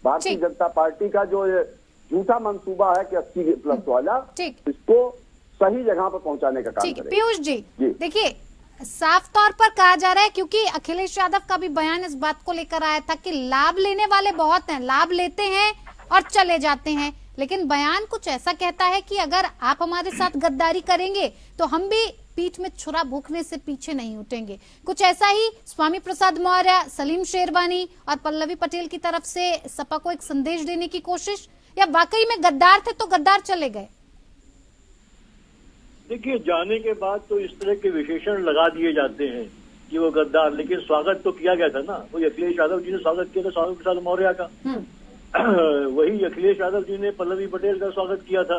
भारतीय जनता पार्टी का जो ये झूठा मंसूबा है कि 80+ वाला, इसको सही जगह पर पहुंचाने का काम करें। पीयूष जी देखिए, साफ तौर पर कहा जा रहा है, क्योंकि अखिलेश यादव का भी बयान इस बात को लेकर आया था कि लाभ लेने वाले बहुत हैं, लाभ लेते हैं और चले जाते हैं। लेकिन बयान कुछ ऐसा कहता है कि अगर आप हमारे साथ गद्दारी करेंगे तो हम भी पीठ में छुरा भूखने से पीछे नहीं उठेंगे। कुछ ऐसा ही स्वामी प्रसाद मौर्य, सलीम शेरवानी और पल्लवी पटेल की तरफ से सपा को एक संदेश देने की कोशिश, या वाकई में गद्दार थे तो गद्दार चले गए? देखिए, जाने के बाद तो इस तरह के विशेषण लगा दिए जाते हैं कि वो गद्दार, लेकिन स्वागत तो किया गया था ना। वही अखिलेश यादव जी ने स्वागत किया था स्वामी प्रसाद मौर्य का, वही अखिलेश यादव जी ने पल्लवी पटेल का स्वागत किया था।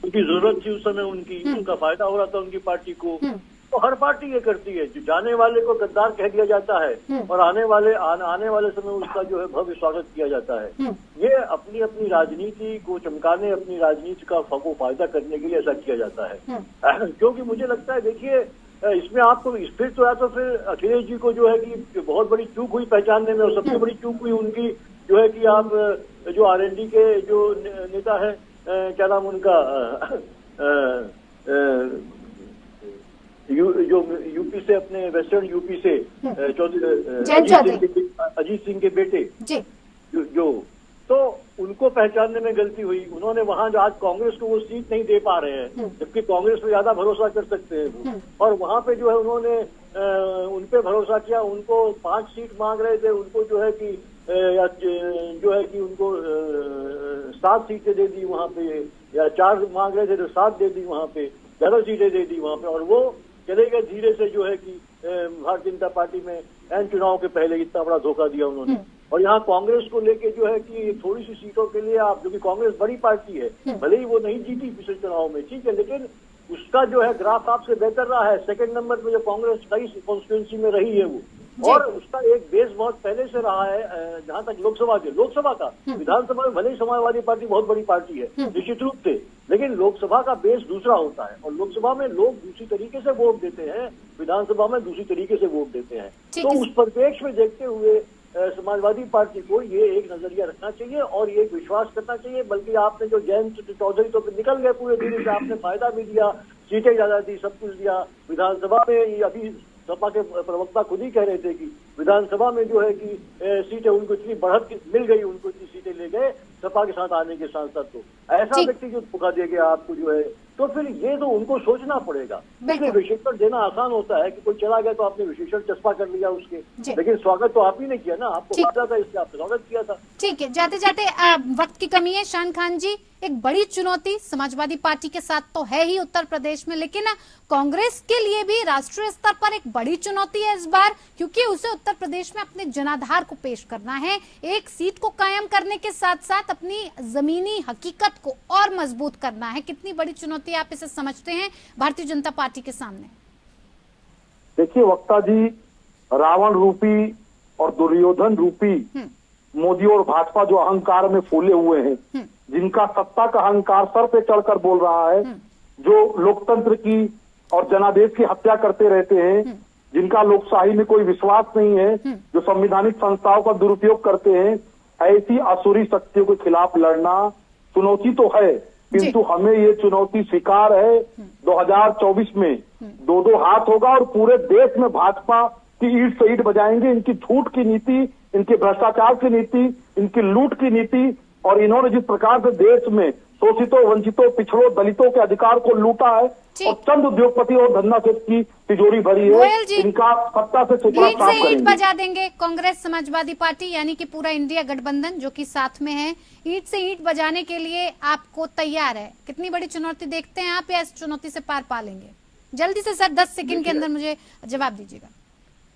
उनकी जरूरत थी उस समय, उनका फायदा हो रहा था उनकी पार्टी को। तो हर पार्टी ये करती है, जो जाने वाले को गद्दार कह दिया जाता है और आने वाले समय उसका जो है भव्य स्वागत किया जाता है। ये अपनी अपनी राजनीति को चमकाने, अपनी राजनीति का फायदा करने के लिए ऐसा किया जाता है। क्योंकि मुझे लगता है, देखिए, इसमें आपको फिर तो या तो फिर अखिलेश जी को जो है कि बहुत बड़ी चूक हुई पहचानने में, और सबसे बड़ी चूक हुई उनकी जो है कि आप जो आरएनडी के जो नेता है, क्या नाम उनका, जो यूपी से अपने वेस्टर्न यूपी से अजीत सिंह के बेटे जी जो तो उनको पहचानने में गलती हुई। उन्होंने वहां जो आज कांग्रेस को वो सीट नहीं दे पा रहे हैं, जबकि कांग्रेस पे ज्यादा भरोसा कर सकते हैं वो। और वहां पे जो है उन्होंने उन पे भरोसा किया, उनको 5 सीट मांग रहे थे, उनको जो है कि उनको 7 सीटें दे दी वहां पे, या 4 मांग रहे थे तो 7 दे दी वहां पे, 11 सीटें दे दी वहां पे। और वो चले गए धीरे से जो है कि भारतीय जनता पार्टी में एन चुनाव के पहले इतना बड़ा धोखा दिया उन्होंने। और यहाँ कांग्रेस को लेके जो है कि थोड़ी सी सीटों के लिए आप, जो कि कांग्रेस बड़ी पार्टी है, भले ही वो नहीं जीती पिछले चुनाव में, ठीक है, लेकिन उसका जो है ग्राफ आपसे बेहतर रहा है। सेकंड नंबर पे जो कांग्रेस कई कॉन्स्टिट्यूंसी में रही है वो, और उसका एक बेस बहुत पहले से रहा है। जहां तक लोकसभा का, विधानसभा में भले ही समाजवादी पार्टी बहुत बड़ी पार्टी है निश्चित रूप से, लेकिन लोकसभा का बेस दूसरा होता है, और लोकसभा में लोग दूसरी तरीके से वोट देते हैं, विधानसभा में दूसरी तरीके से वोट देते हैं। तो उस परिप्रेक्ष्य में देखते हुए समाजवादी पार्टी को ये एक नजरिया रखना चाहिए और ये एक विश्वास करना चाहिए। बल्कि आपने जो जयंत चौधरी तो निकल गए पूरे दिन से, आपने फायदा भी दिया, सीटें ज्यादा दी, सब कुछ दिया विधानसभा में। अभी सपा के प्रवक्ता खुद ही कह रहे थे कि विधानसभा में जो है कि सीटें उनको इतनी बढ़त मिल गई, उनको इतनी सीटें ले गए सपा के साथ आने के साथ साथ। तो ऐसा व्यक्ति जो धोखा दे गया आपको जो है, तो फिर ये तो उनको सोचना पड़ेगा। इसलिए विशेषण देना आसान होता है कि कोई चला गया तो आपने विशेषण चस्पा कर लिया उसके, लेकिन स्वागत तो आप ही ने किया ना, आपको पता था इसलिए आपने स्वागत किया था। ठीक है, जाते जाते वक्त की कमी है शान खान जी, एक बड़ी चुनौती समाजवादी पार्टी के साथ तो है ही उत्तर प्रदेश में, लेकिन कांग्रेस के लिए भी राष्ट्रीय स्तर पर एक बड़ी चुनौती है इस बार, क्योंकि उसे उत्तर प्रदेश में अपने जनाधार को पेश करना है, एक सीट को कायम करने के साथ साथ अपनी जमीनी हकीकत को और मजबूत करना है। कितनी बड़ी चुनौती आप इसे समझते हैं भारतीय जनता पार्टी के सामने? देखिए वक्ता जी, रावण रूपी और दुर्योधन रूपी मोदी और भाजपा जो अहंकार में फूले हुए हैं, जिनका सत्ता का अहंकार सर पे चढ़कर बोल रहा है, जो लोकतंत्र की और जनादेश की हत्या करते रहते हैं, जिनका लोकशाही में कोई विश्वास नहीं है, जो संवैधानिक संस्थाओं का दुरुपयोग करते हैं, ऐसी असुरी शक्तियों के खिलाफ लड़ना चुनौती तो है, किंतु हमें ये चुनौती स्वीकार है। 2024 में 2-2 हाथ होगा और पूरे देश में भाजपा की ईंट से ईंट बजाएंगे। इनकी झूठ की नीति, इनके भ्रष्टाचार की नीति, इनकी लूट की नीति, और इन्होंने जिस प्रकार से देश में शोषितों, वंचितों, पिछड़ों, दलितों के अधिकार को लूटा है, और चंद उद्योगपति और धंधा सेठ की तिजोरी भरी है, इनका सत्ता से सुपड़ा साफ करेंगे। ईंट बजा देंगे कांग्रेस समाजवादी पार्टी, यानी कि पूरा इंडिया गठबंधन जो कि साथ में है, ईंट से ईंट बजाने के लिए आपको तैयार है। कितनी बड़ी चुनौती देखते हैं आप, या इस चुनौती से पार पा लेंगे? जल्दी से सर 10 सेकंड के अंदर मुझे जवाब दीजिएगा।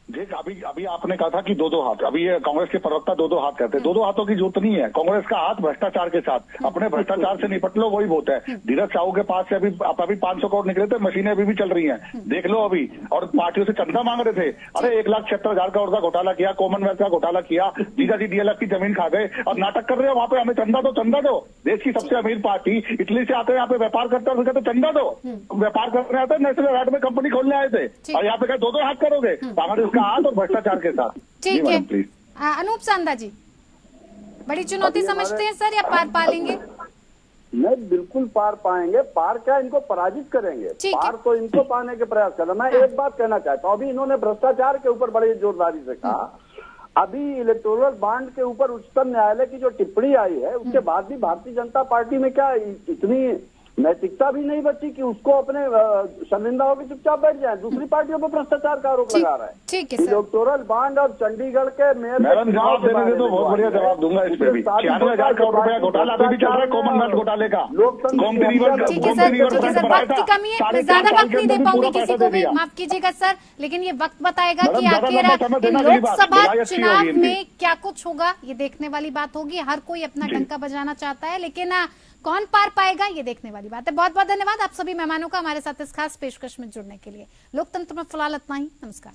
देख, अभी आपने कहा था कि 2-2 हाथ, अभी ये कांग्रेस के प्रवक्ता 2-2 हाथ कहते हैं। 2-2 हाथों की जरूरत नहीं है। कांग्रेस का हाथ भ्रष्टाचार के साथ, अपने भ्रष्टाचार से निपट लो, वही बहुत है। धीरज साहू के पास से अभी 500 करोड़ निकले थे, मशीनें अभी भी चल रही हैं, देख लो अभी। और पार्टियों से चंदा मांग रहे थे, अरे 1,76,000 करोड़ का घोटाला किया, कॉमनवेल्थ का घोटाला किया, जीजाजी DLF की जमीन खा गए, और नाटक कर रहे हो वहां पे, हमें चंदा दो, चंदा दो। देश की सबसे अमीर पार्टी इटली से आते हैं, यहाँ पे व्यापार करते हैं, कहते चंदा दो। व्यापार करने आते हैं, नेशनल हाट में कंपनी खोलने आए थे, और यहाँ पे कहे 2-2 हाथ करोगे। कांग्रेस का हाथ और भ्रष्टाचार के साथ। ठीक है, अनूप सांदा जी, बड़ी चुनौती समझते हैं सर, या पार पा लेंगे? नहीं, बिल्कुल पार पाएंगे। पार क्या, इनको पराजित करेंगे। पार तो इनको पाने के प्रयास करना। मैं एक बात कहना चाहता हूँ, अभी इन्होंने भ्रष्टाचार के ऊपर बड़ी जोरदारी से कहा। अभी इलेक्टोरल बॉन्ड के ऊपर उच्चतम न्यायालय की जो टिप्पणी आई है, उसके बाद भी भारतीय जनता पार्टी में क्या इतनी नैतिकता भी नहीं बची कि उसको अपने शर्मिंदा होकर चुपचाप बैठ जाए। दूसरी पार्टियों पर भ्रष्टाचार का आरोप लगा रहा है। ठीक है, इलेक्टोरल बॉन्ड और चंडीगढ़ के मेयर जवाब देने दे तो बहुत बढ़िया जवाब दूंगा इस पे भी। 96,000 करोड़ रुपया घोटाला अभी भी चल रहा है, कॉमनवेल्थ घोटाले का। ठीक है सर, वक्त की कमी है, मैं ज्यादा वक्त नहीं दे पाऊंगी किसी को भी, माफ कीजिएगा सर, लेकिन ये वक्त बताएगा कि आखिर लोकसभा चुनाव में क्या कुछ होगा। ये देखने वाली बात होगी, हर कोई अपना डंका बजाना चाहता है, लेकिन कौन पार पाएगा ये देखने वाली बात है। बहुत बहुत धन्यवाद आप सभी मेहमानों का हमारे साथ इस खास पेशकश में जुड़ने के लिए। लोकतंत्र में फिलहाल इतना ही, नमस्कार।